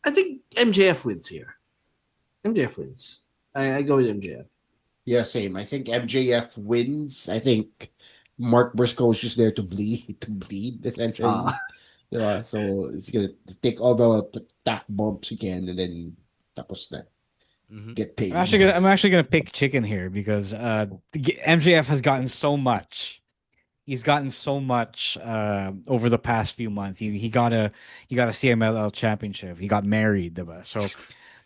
I think MJF wins here. MJF wins. I go with MJF. Yeah, same. I think MJF wins. I think Mark Briscoe is just there to bleed essentially. So it's gonna take all the tack bumps he can, and then tapos na. Get paid. I'm actually gonna pick chicken here because MJF has gotten so much. He's gotten so much over the past few months. He got a CMLL championship. He got married, diba? So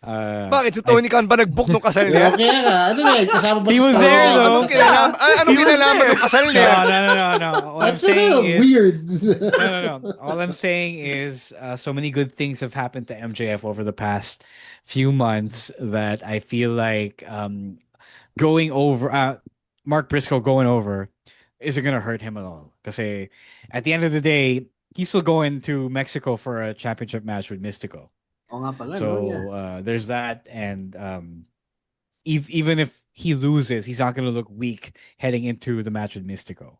bakit si Tony Khan ba nag-book nung kasal niya? Okay nga. Ano ba? Kasama ba He was there though. Anong kinalaman ng kasal niya? No. That's a little weird. No. All I'm saying is so many good things have happened to MJF over the past few months that I feel like going over Mark Briscoe going over isn't going to hurt him at all. Because at the end of the day, he's still going to Mexico for a championship match with Mystico. There's that, and even if he loses, he's not going to look weak heading into the match with Mystico.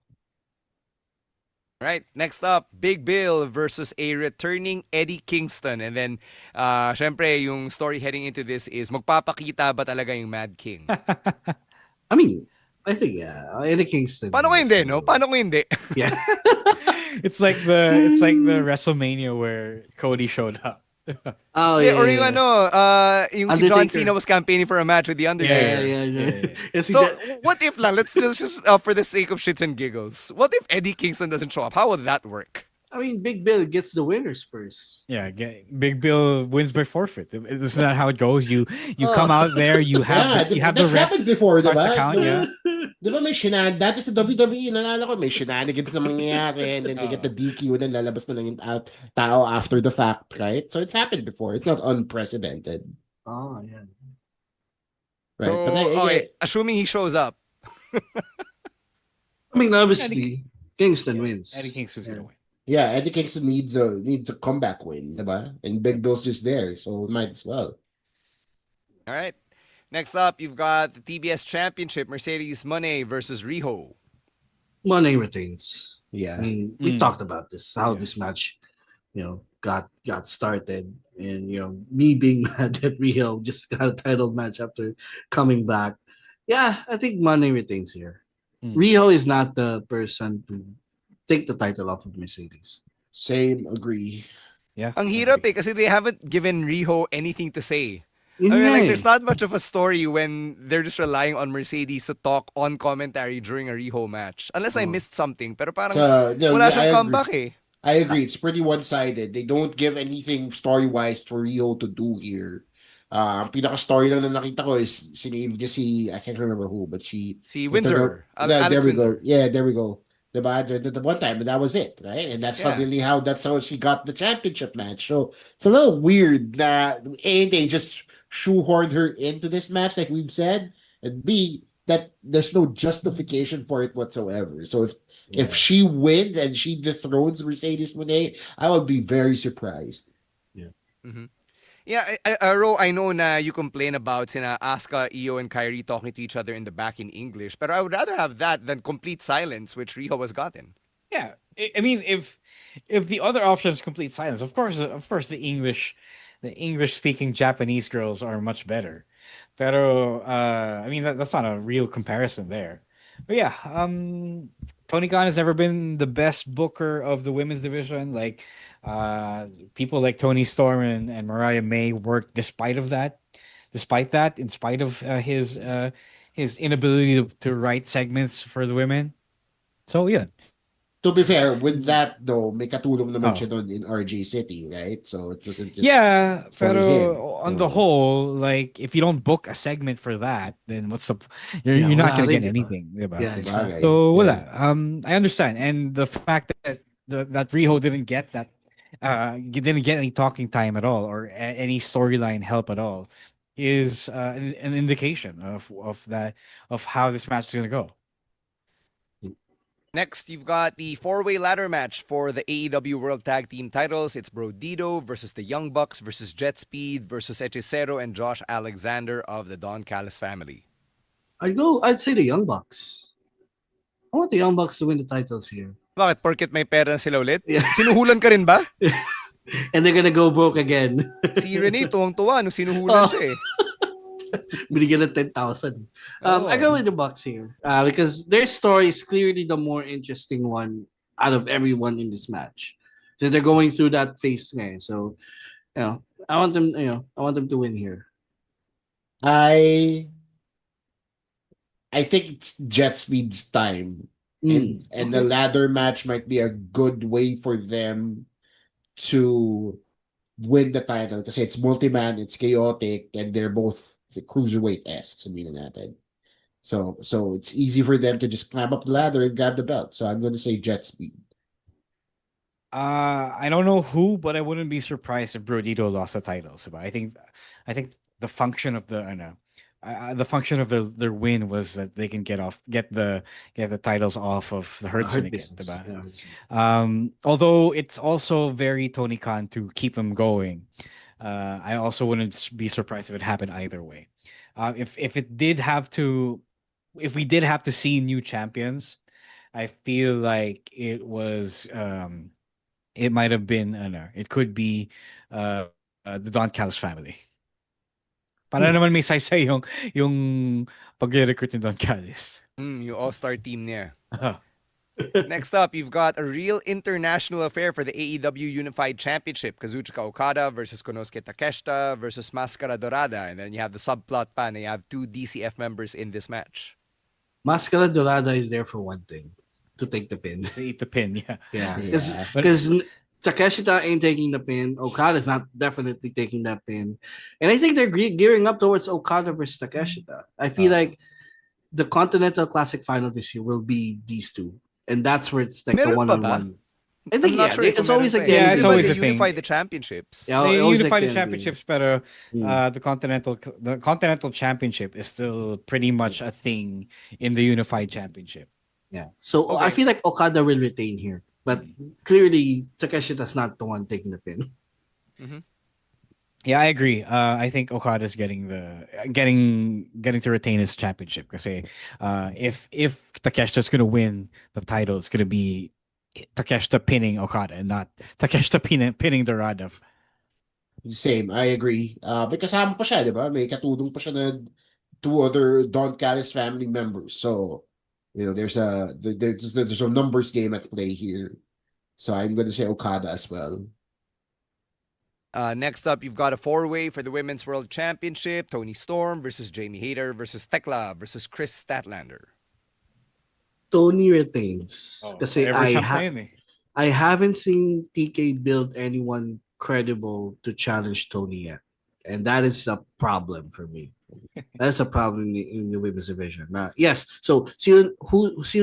Right, next up, Big Bill versus a returning Eddie Kingston. And then, syempre, yung story heading into this is magpapakita ba talaga yung Mad King? I mean, I think Eddie Kingston. Paano ko hindi, no? Paano ko hindi? Yeah. It's like the WrestleMania where Cody showed up. Oh Hindi, yeah, or yeah, yung yeah. yung si John Undertaker. Cena was campaigning for a match with The Undertaker. Yeah. Yes, he So, did. what if lang, let's just for the sake of shits and giggles, what if Eddie Kingston doesn't show up? How would that work? I mean, Big Bill gets the winner's purse. Yeah, Big Bill wins by forfeit. Isn't that how it goes? You Oh. come out there, you have the that's ref happened before, start the diba? count, yeah. Diba may dati sa WWE, nalala ko, may shenanigans na mangyayari and then they get the DQ and then lalabas na lang yung tao after the fact, right? So it's happened before. It's not unprecedented. Oh, yeah. Right, So, but okay, assuming he shows up. I mean, obviously, Kingston wins. Eddie Kingston's gonna win. yeah, Eddie Kingston needs a comeback win, diba? And Big Bill's just there, so might as well. All right. Next up, you've got the TBS Championship, Mercedes Moné versus Riho. Monet retains. Yeah. I mean, we talked about this, how this match, got started. And, me being mad that Rio just got a title match after coming back. Yeah, I think Monet retains here. Rio is not the person to take the title off of Mercedes. Same, agree. Yeah. Ang hirap kasi they haven't given Riho anything to say. I Yun mean, nga like, eh. there's not much of a story when they're just relying on Mercedes to talk on commentary during a Riho match. Unless I missed something. Pero parang wala siyang comeback eh. I agree. It's pretty one-sided. They don't give anything story-wise for Rio to do here. Ang pinaka-story lang na nakita ko is sinave niya I can't remember who, but Si Windsor. Yeah, there Alex we go. Windsor. Yeah, there we go. Diba? The one time, and that was it, right? And that's that's how she got the championship match. So it's a little weird that A, they just shoehorned her into this match, like we've said, and B, that there's no justification for it whatsoever. So if she wins and she dethrones Mercedes Moné, I would be very surprised. Mm-hmm. Yeah, Ro, I know na you complain about sina Asuka, Io, and Kyrie talking to each other in the back in English, but I would rather have that than complete silence, which Riho has gotten. Yeah, I mean, if the other option is complete silence, of course, the English speaking Japanese girls are much better. Pero I mean, that's not a real comparison there. But yeah, Tony Khan has never been the best booker of the women's division. Like people like Tony Storm and Mariah May worked despite that, in spite of his inability to write segments for the women. So yeah. To be fair, with that though, may katulong naman siya doon in RJ City, right? So it wasn't just Yeah, for him. pero on the whole, like if you don't book a segment for that, then what's the you're not gonna get anything, diba? Yeah, exactly. So wala. I understand, and the fact that that Riho didn't get that, didn't get any talking time at all or any storyline help at all, is an indication of how this match is gonna go. Next, you've got the four-way ladder match for the AEW World Tag Team titles. It's Brodito versus the Young Bucks versus Jet Speed versus Hechicero and Josh Alexander of the Don Callis family. I'd say the Young Bucks. I want the Young Bucks to win the titles here. Bakit? Porket may pera na sila ulit? Yeah. Sinuhulan ka rin ba? And they're gonna go broke again. Si Rene, tuwang-tuwa nung sinuhulan siya eh. Binigyan ng 10,000. I go with the Bucks here because their story is clearly the more interesting one out of everyone in this match. So they're going through that phase ngayon. So, I want them to win here. I think it's Jet Speed's time. And the ladder match might be a good way for them to win the title kasi it's multi-man, it's chaotic, and they're both the cruiserweight-esque, sabihin natin. So it's easy for them to just climb up the ladder and grab the belt. So I'm going to say Jet Speed. I don't know who, but I wouldn't be surprised if Brodito lost the title. So I think the function of their win was that they can get the titles off of the Hurt Syndicate. Although it's also very Tony Khan to keep him going. I also wouldn't be surprised if it happened either way. If we did have to see new champions, I feel like it was it might have been it could be the Don Callis family. Para naman may saysay yung pag-recruit ni Don Callis. Yung all-star team niya. Next up, you've got a real international affair for the AEW Unified Championship. Kazuchika Okada versus Konosuke Takeshita versus Máscara Dorada. And then you have the subplot pa na you have 2 DCF members in this match. Máscara Dorada is there for one thing. To take the pin. To eat the pin, yeah. Yeah. Because Takeshita ain't taking the pin. Okada's not definitely taking that pin. And I think they're gearing up towards Okada versus Takeshita. I feel like the Continental Classic final this year will be these two. And that's where it's like the one-on-one. I think, it's always like it's always a they thing. unify the championships. Yeah, they always unify like the championships, but the Continental Championship is still pretty much a thing in the Unified Championship. Yeah. So I feel like Okada will retain here. But clearly, Takeshita's not the one taking the pin. Yeah, I agree. I think Okada's getting to retain his championship because if Takeshita's gonna win the title, it's gonna be Takeshita pinning Okada and not Takeshita pinning Dorada. Same, I agree. May kasama pa siya, di ba? May katulong pa siya na 2 other Don Callis family members. So, there's a numbers game at play here. So I'm gonna say Okada as well. Next up, you've got a 4-way for the Women's World Championship. Toni Storm versus Jamie Hayter versus Tekla versus Chris Statlander. Tony retains. Kasi I haven't seen TK build anyone credible to challenge Tony yet. And that is a problem for me. That's a problem in the women's division. Yes, so sino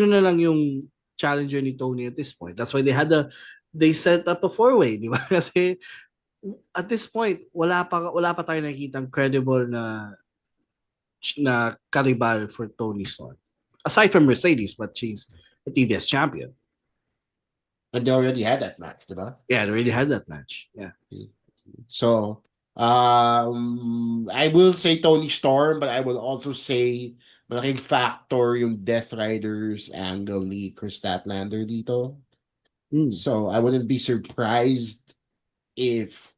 na lang yung challenger ni Tony at this point? That's why they set up a 4-way, di ba? Kasi at this point, wala pa tayo nakikitang credible na karibal for Toni Storm. Aside from Mercedes, but she's a TBS champion. And they already had that match, diba? Yeah, they already had that match. Yeah. So, I will say Toni Storm, but I will also say malaking factor yung Death Riders angle ni Chris Statlander dito. So, I wouldn't be surprised if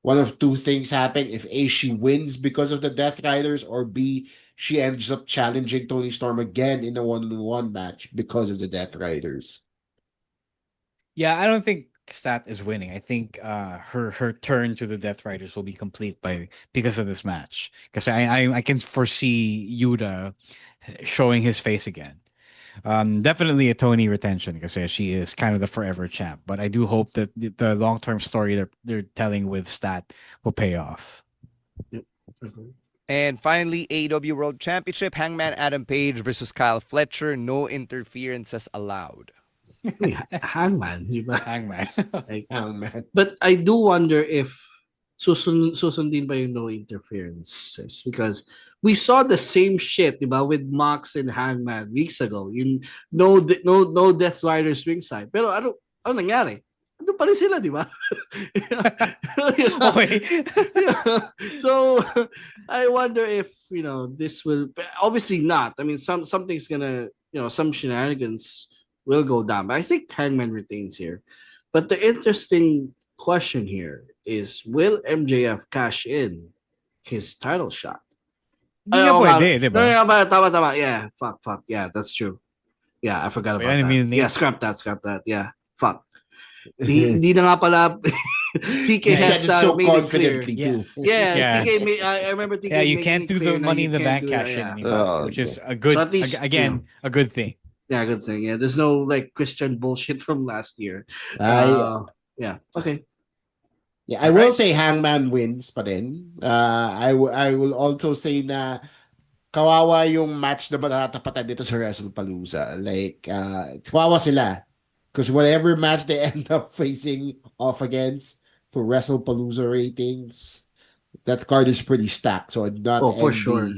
one of 2 things happen. If A, she wins because of the Death Riders, or B, she ends up challenging Toni Storm again in a 1-on-1 match because of the Death Riders. Yeah, I don't think Stat is winning. I think her turn to the Death Riders will be complete because of this match. Because I can foresee Yuta showing his face again. Definitely a Tony retention because she is kind of the forever champ. But I do hope that the long-term story they're telling with Stat will pay off. And finally, AEW World Championship, Hangman Adam Page versus Kyle Fletcher. No interferences allowed. Hangman, di ba? Hangman. Hangman. But I do wonder if susundin ba yung no interferences, because we saw the same shit, di ba, with Mox and Hangman weeks ago. In no Death Riders ringside. Pero ano nangyari? Ano pa rin sila, di ba? Okay. So I wonder if this will, obviously not. I mean, something's gonna, some shenanigans will go down. But I think Hangman retains here. But the interesting question here is, will MJF cash in his title shot? Pwede, di ba? No, tama. Yeah, fuck. Yeah, that's true. Yeah, I forgot about that. Yeah, scrap that. Yeah, fuck. Hindi na nga pala. TK has so made confidently it clear. too. Yeah. TK I remember TK. Yeah, you can't do the Money in the Bank cash in anymore, which is a good, so at least, a good thing. Yeah, good thing. Yeah, there's no Christian bullshit from last year. Yeah. Okay. Yeah, I will say Hangman wins pa din. I will also say na kawawa yung match na matatapatan dito sa Wrestlepalooza. Kawawa sila. Because whatever match they end up facing off against for Wrestlepalooza ratings, that card is pretty stacked. So I do not envy, for sure.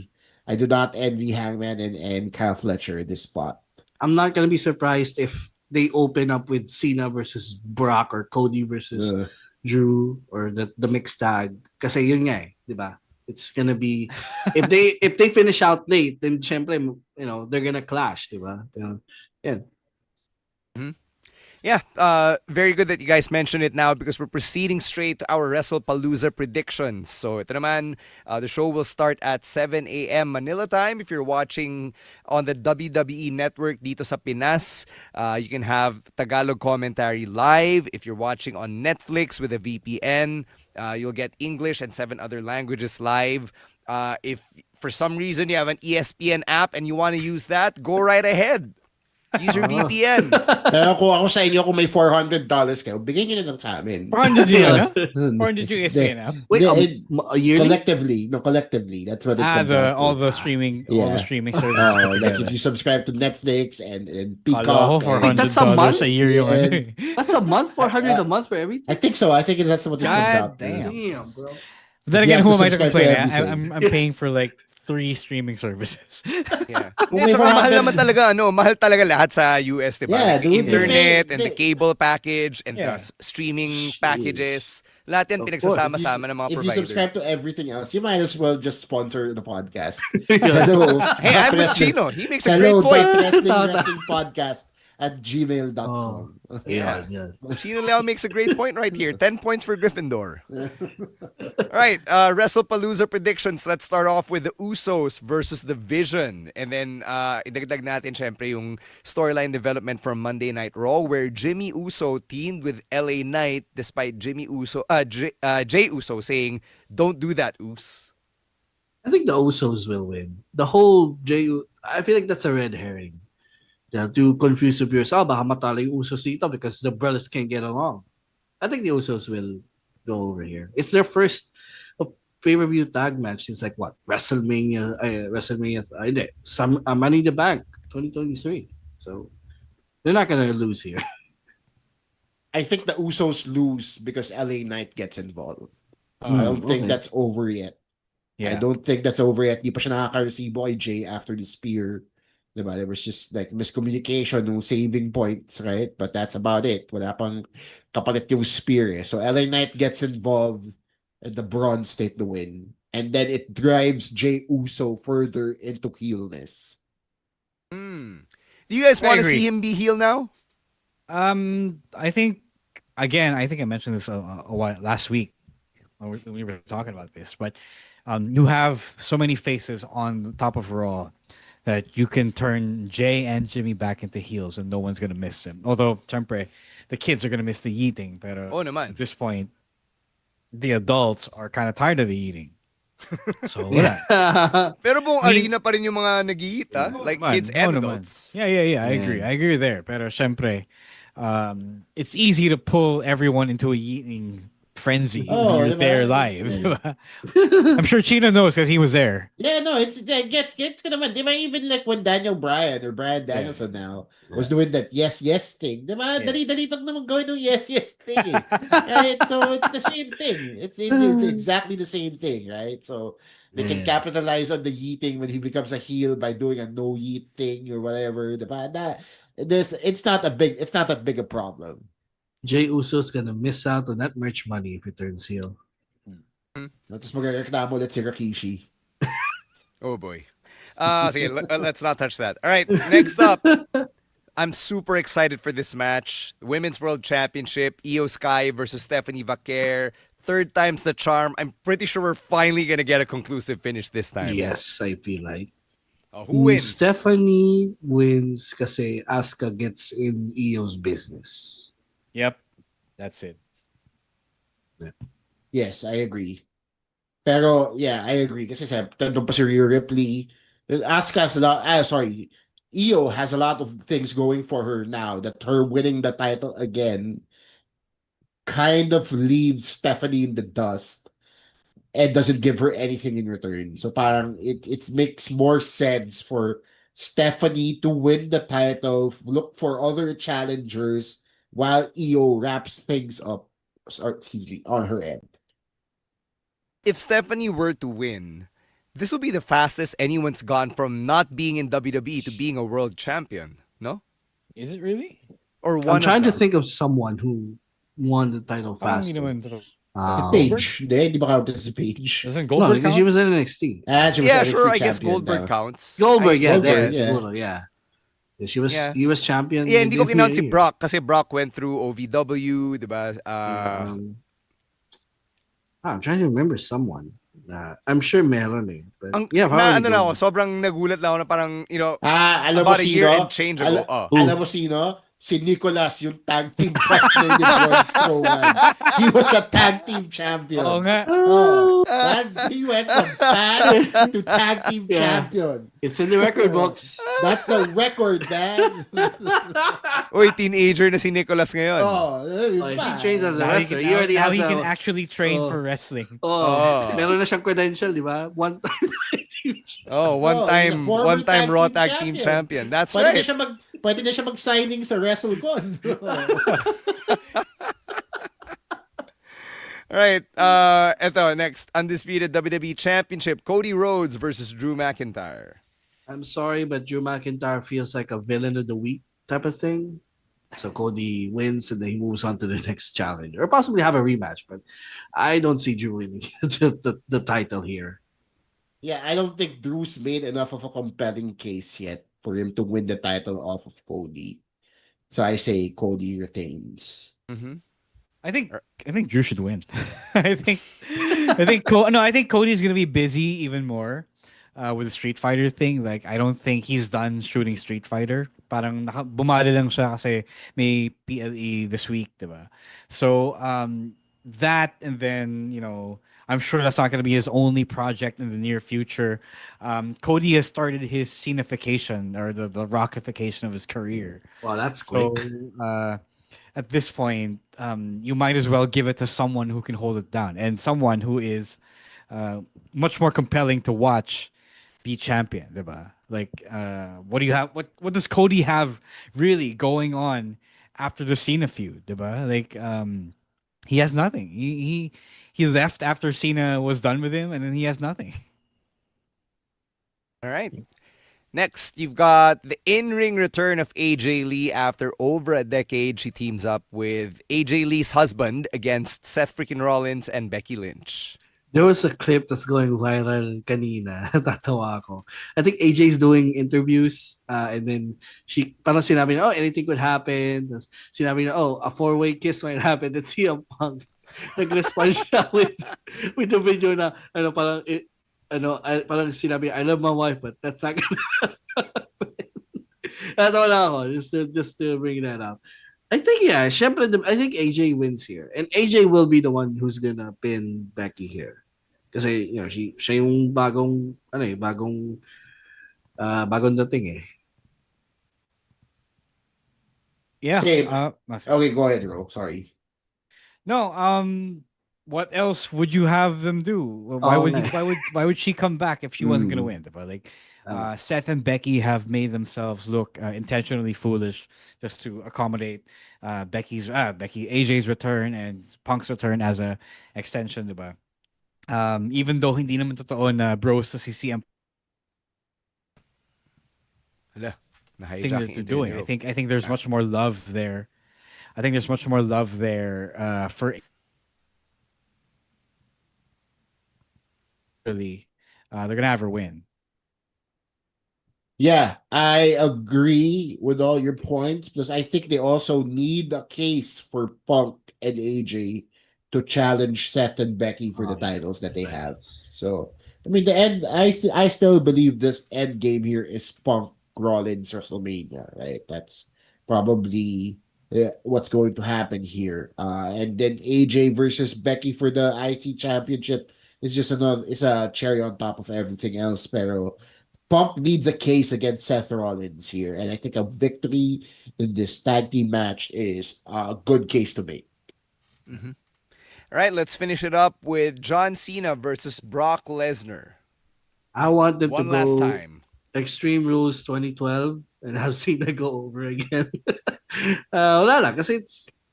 I do not envy Hangman and Kyle Fletcher in this spot. I'm not gonna be surprised if they open up with Cena versus Brock or Cody versus Drew or the mixed tag. Kasi yun nga di ba? It's gonna be if they finish out late, then syempre, they're gonna clash, di ba? Yeah. Yeah, very good that you guys mentioned it now because we're proceeding straight to our Wrestlepalooza predictions. So ito naman, the show will start at 7 a.m. Manila time. If you're watching on the WWE Network dito sa Pinas, you can have Tagalog commentary live. If you're watching on Netflix with a VPN, you'll get English and 7 other languages live. If for some reason you have an ESPN app and you want to use that, go right ahead. Use your VPN. Pero kung ako sa inyo, kung may $400 kayo, bigyan nyo na lang sa amin. 400 yun, no? 400 yung ESPN app. Wait, a yearly? Collectively. That's what it comes out all to. the streaming services. Like if you subscribe to Netflix and Peacock. Wait, that's a month? A year yung That's a month? 400 a month for everything? I think so. I think that's what it comes out to. Damn, bro. Then again, who am I to complain? I'm paying for like 3 streaming services. Yeah. At saka mahal naman talaga, mahal talaga lahat sa US, diba? Yeah, the internet and the cable package and the streaming Jeez. packages. Lahat yan pinagsasama-sama ng mga if provider. you subscribe to everything else, you might as well just sponsor the podcast. Hey, I'm with Chino. He makes a great point. Wrestling podcast at gmail.com. Yeah. Chino Leo makes a great point right here. 10 points for Gryffindor. All right, Wrestlepalooza predictions. Let's start off with the Usos versus the Vision. And then, idagdag natin syempre yung storyline development from Monday Night Raw where Jimmy Uso teamed with LA Knight despite Jay Uso saying, "Don't do that, Us." I think the Usos will win. The whole I feel like that's a red herring. Yeah, to confuse the viewers. Baka matalo yung Usos dito because the brothers can't get along. I think the Usos will go over here. It's their first pay-per-view tag match since like what? WrestleMania, Money in the Bank 2023. So they're not gonna lose here. I think the Usos lose because LA Knight gets involved. I don't think that's over yet. Yeah. I don't think that's over yet. Di pa siya nakaka-resibo kay Jay after the spear. Diba? There was just like miscommunication no saving points, right? But that's about it. Wala pang kapalit yung spear. So LA Knight gets involved and the Bronze take the win. And then it drives Jay Uso further into heelness. Do you guys want to see him be heel now? I think I mentioned this a while last week when we were talking about this, but you have so many faces on the top of Raw that you can turn Jay and Jimmy back into heels and no one's going to miss them. Although, syempre, the kids are going to miss the yeeting. But at this point, the adults are kind of tired of the eating. So, Pero buong arena pa rin yung mga nag-eat, like kids and adults. Yeah, I agree there. Pero syempre, it's easy to pull everyone into a eating frenzy when you're there live. I'm sure Chino knows because he was there. Yeah, no, it gets naman. Diba even like when Daniel Bryan or Bryan Danielson now was doing that yes thing. Diba? Dali naman gawin yung yes thing. Right? So it's the same thing. It's exactly the same thing, right? So they can capitalize on the yeeting when he becomes a heel by doing a no yeet thing or whatever. Diba? It's not that big a problem. Jay Uso's gonna miss out on that merch money if he turns heel. Tapos magreklamo ulit si Rikishi. Oh boy. Sige, let's not touch that. All right, next up. I'm super excited for this match. The Women's World Championship, Io Sky versus Stephanie Vaquer. 3rd time's the charm. I'm pretty sure we're finally gonna get a conclusive finish this time. Yes, I feel like. Who wins? Stephanie wins kasi Asuka gets in Io's business. Yep, that's it. Yes, I agree. Pero, yeah, I agree. Kasi nandun pa si Rhea Ripley. Asuka has a lot, Io has a lot of things going for her now that her winning the title again kind of leaves Stephanie in the dust and doesn't give her anything in return. So parang it makes more sense for Stephanie to win the title, look for other challengers, while Io wraps things up, on her end. If Stephanie were to win, this will be the fastest anyone's gone from not being in WWE to being a world champion, no? Is it really? Or one I'm trying to think of someone who won the title faster. Paige. Hindi ba counted si Paige? Doesn't Goldberg because she was in NXT. Yeah, sure, I guess Goldberg counts. Goldberg, yeah. Yeah. He was champion. Yeah, hindi ko in kinount si years. Brock kasi Brock went through OVW, diba? I'm trying to remember someone. I'm sure meron eh. But na ako, sobrang nagulat lang ako na parang, alam about mo a year sino? and change ago. Alam mo sino? Si Nicholas, yung tag team partner ni Braun Strowman. He was a tag team champion. Oo nga. He went from tag to tag team champion. It's in the record books. That's the record, man. Uy, teenager na si Nicholas ngayon. He trains as a wrestler. He already now has he can actually train for wrestling. Meron na siyang credential, di ba? One-time one-time Raw Tag Team Champion. That's right. Pwede na siya mag-signing sa WrestleCon. Alright, eto, next. Undisputed WWE Championship. Cody Rhodes versus Drew McIntyre. I'm sorry, but Drew McIntyre feels like a villain of the week type of thing. So Cody wins and then he moves on to the next challenge. Or possibly have a rematch, but I don't see Drew winning the title here. Yeah, I don't think Drew's made enough of a compelling case yet for him to win the title off of Cody. So I say Cody retains. Mm-hmm. I think Drew should win. I think Cody's gonna be busy even more with the Street Fighter thing. Like I don't think he's done shooting Street Fighter. Parang bumali lang siya kasi may PLE this week, diba? So that, and then I'm sure that's not going to be his only project in the near future. Cody has started his scenification or the rockification of his career. Wow, that's quick. So, at this point, you might as well give it to someone who can hold it down and someone who is much more compelling to watch be champion, diba? Like, what do you have? What does Cody have really going on after the Cena feud, diba? Like, he has nothing. He left after Cena was done with him, and then he has nothing. All right. Next, you've got the in-ring return of AJ Lee after over a decade. She teams up with AJ Lee's husband against Seth freaking Rollins and Becky Lynch. There was a clip that's going viral kanina. Tatawa ako. I think AJ's doing interviews and then parang sinabi niya, anything could happen. Tapos sinabi niya, a four-way kiss might happen. Then CM Punk nag-respond siya with the video na parang sinabi, I love my wife, but that's not gonna happen. Tatawa lang ako, just to bring that up. I think, syempre, I think AJ wins here. And AJ will be the one who's gonna pin Becky here. Kasi, siya yung bagong dating eh. Yeah. Same. Okay, go ahead, Ro. Sorry. No, what else would you have them do? Why would she come back if she wasn't gonna win? But like Seth and Becky have made themselves look intentionally foolish just to accommodate AJ's return and Punk's return as a extension, diba? Even though hindi naman totoo na bros to si CM thing that they're doing. I think there's much more love there. I think there's much more love there for really they're gonna have her win. Yeah, I agree with all your points, because I think they also need a case for Punk and AJ to challenge Seth and Becky for the titles that they have. So, I mean, the end, I still believe this end game here is Punk Rollins WrestleMania, right? That's probably what's going to happen here. And then AJ versus Becky for the IC Championship is just it's a cherry on top of everything else. Pero Punk needs a case against Seth Rollins here, and I think a victory in this tag team match is a good case to make. Mm-hmm. All right, let's finish it up with John Cena versus Brock Lesnar. I want them to go last time. Extreme Rules 2012 and have Cena go over again. Wala lang, kasi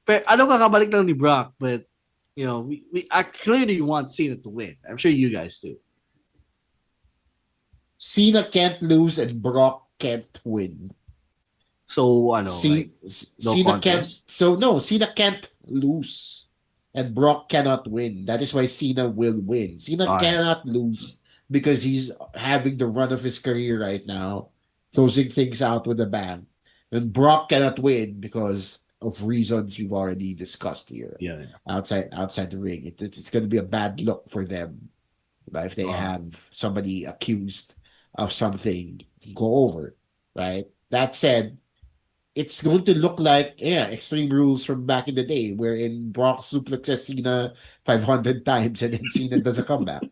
kakabalik lang ni Brock, but I clearly want Cena to win. I'm sure you guys do. Cena can't lose and Brock can't win. So Cena can't. So no, Cena can't lose, and Brock cannot win. That is why Cena will win. Cena cannot lose because he's having the run of his career right now, closing things out with a bang. And Brock cannot win because of reasons we've already discussed here. Yeah. Outside the ring, it's going to be a bad look for them, right? If they have somebody accused of something go over, right? That said, it's going to look like Extreme Rules from back in the day, wherein Brock suplexes Cena 500 times and then Cena does a comeback.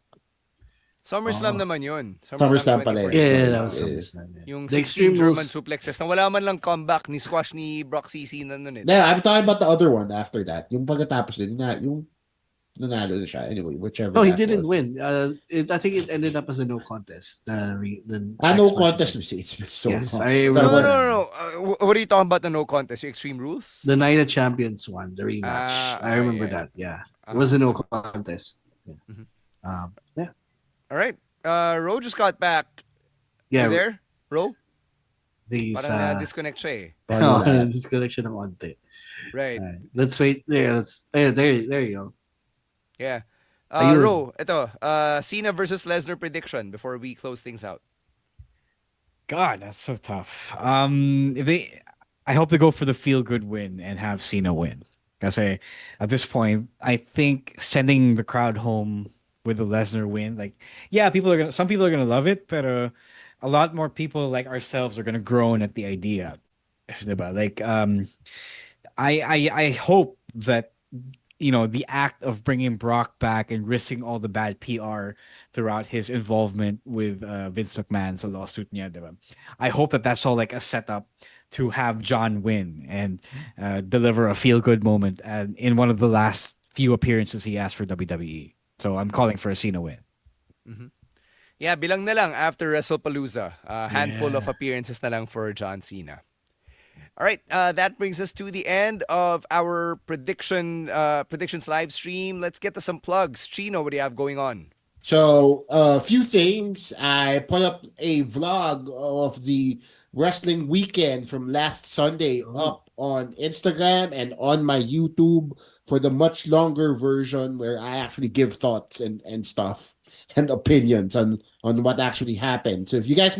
SummerSlam naman yun. SummerSlam pala. 2014. Yeah, that was SummerSlam. Yeah. Yung The 16 Extreme German Rules. suplexes na wala man lang comeback ni squash ni Brock Cena nun eh. Yeah, I'm talking about the other one after that. Yung pagkatapos din, yung nanalo na siya. Anyway, whichever. No, he that didn't was. win. I think it ended up as a no contest. No X-Match contest. event. It's been so Yes, long. I No. remember. What are you talking about the no contest? Yung Extreme Rules? The Night of Champions one, the rematch. I remember that. Yeah, it was a no contest. Yeah. Yeah. All right. Ro just got back. Yeah. You there, Ro? These Parang disconnect siya eh. Disconnection ng konti. Right. Let's wait. Yeah, there you go. Yeah. Ayun. Ro, ito. Cena versus Lesnar prediction before we close things out. God, that's so tough. I hope they go for the feel good win and have Cena win. Because at this point, I think sending the crowd home with the Lesnar win, like, yeah, some people are gonna love it, but a lot more people like ourselves are gonna groan at the idea. Like, I hope that the act of bringing Brock back and risking all the bad PR throughout his involvement with Vince McMahon sa lawsuit niya, diba? I hope that that's all like a setup to have John win and deliver a feel-good moment in one of the last few appearances he has for WWE. So I'm calling for a Cena win. Mm-hmm. Yeah, bilang na lang after Wrestlepalooza. A handful of appearances na lang for John Cena. All right, that brings us to the end of our predictions live stream. Let's get to some plugs. Chino, what do you have going on? So, a few things. I put up a vlog of the wrestling weekend from last Sunday up on Instagram and on my YouTube for the much longer version where I actually give thoughts and stuff and opinions on what actually happened. So if you guys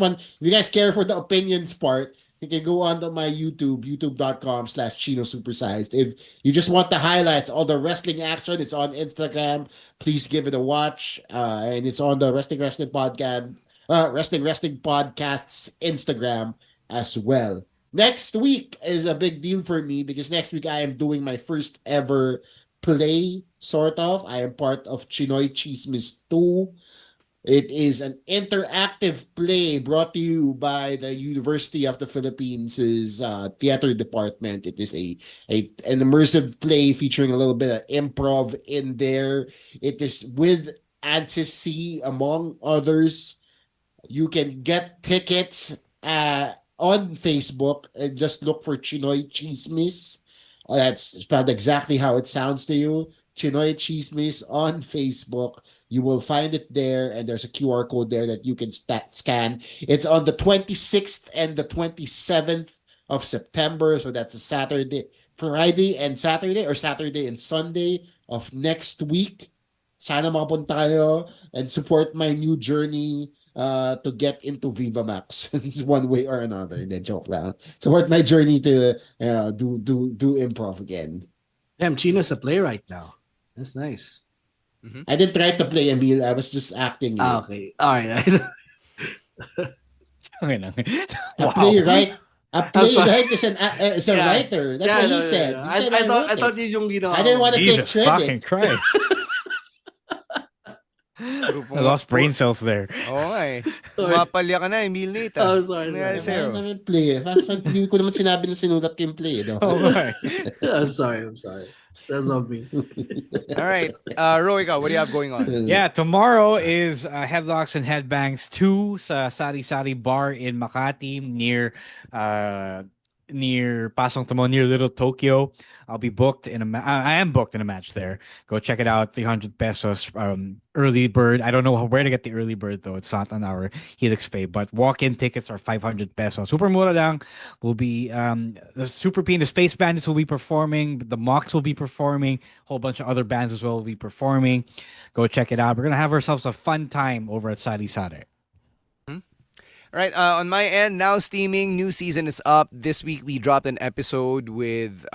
care for the opinions part, you can go on to my YouTube, youtube.com/Chino Supersized. If you just want the highlights, all the wrestling action, it's on Instagram. Please give it a watch. And it's on the Wrestling Podcast, Wrestling Podcasts Instagram as well. Next week is a big deal for me because next week I am doing my first ever play, sort of. I am part of Chinoy Chismis 2. It is an interactive play brought to you by the University of the Philippines' theater department. It is an immersive play featuring a little bit of improv in there. It is with ANSYS C, among others. You can get tickets on Facebook and just look for Chinoy Chismis. That's spelled exactly how it sounds to you. Chinoy Chismis on Facebook. You will find it there, and there's a QR code there that you can scan. It's on the 26th and the 27th of September, so that's a Friday and Saturday, or Saturday and Sunday of next week. Sana makapunta kayo and support my new journey to get into Viva Max one way or another. Then joke lang. Support my journey to do improv again. Damn, Chino's a playwright now. That's nice. Mm-hmm. I didn't try to play Emil. I was just acting. Okay. All right. A playwright. A playwright is a writer. That's what he said. I thought you I didn't want to take Jesus credit. fucking Christ. I lost brain cells there. Oo nga eh. Pumapalya ka na, Emil Nate. Oh, sorry. Nangyari sa'yo? Play. Hindi ko naman sinabi na sinulat ko yung play. No? Oh, right. I'm sorry. That's on me. All right. Roika, what do you have going on? Yeah, tomorrow is Headlocks and Headbangs 2 sa Sari Sari Bar in Makati near Pasong Tamo, near Little Tokyo. I'll be booked I am booked in a match there. Go check it out. 300 pesos early bird. I don't know where to get the early bird though. It's not on our Helix Pay, but walk-in tickets are 500 pesos. Super mura lang. Will be the Super P and the Space Bandits will be performing. The Mox will be performing. A whole bunch of other bands as well will be performing. Go check it out. We're gonna have ourselves a fun time over at Sari Sari. All All right, on my end, now steaming, new season is up. This week we dropped an episode with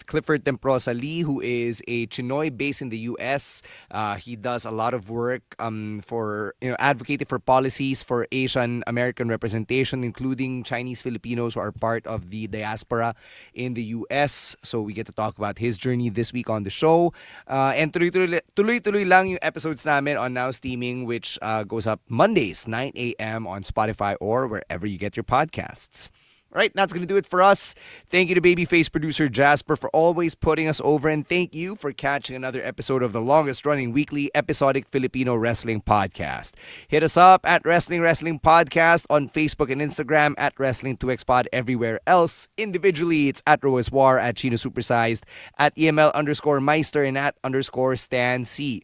Clifford Temprosa Lee, who is a Chinoy based in the U.S. He does a lot of work for advocating for policies for Asian American representation, including Chinese Filipinos who are part of the diaspora in the U.S. So we get to talk about his journey this week on the show. And tuloy-tuloy lang yung episodes namin on Now Steaming, which goes up Mondays, 9 a.m. on Spotify or wherever you get your podcasts. All right, that's going to do it for us. Thank you to Babyface producer Jasper for always putting us over, and thank you for catching another episode of the longest-running weekly episodic Filipino wrestling podcast. Hit us up at Wrestling Podcast on Facebook and Instagram, at Wrestling2XPod everywhere else. Individually, it's at Roeswar, at Chino Supersized, at EML_Meister, and at _Stan C.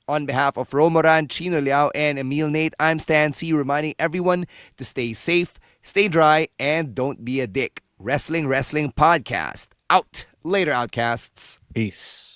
On behalf of Romoran, Chino Liao, and Emil Nate, I'm Stan C, reminding everyone to stay safe, stay dry, and don't be a dick. Wrestling Podcast. Out. Later, Outcasts. Peace.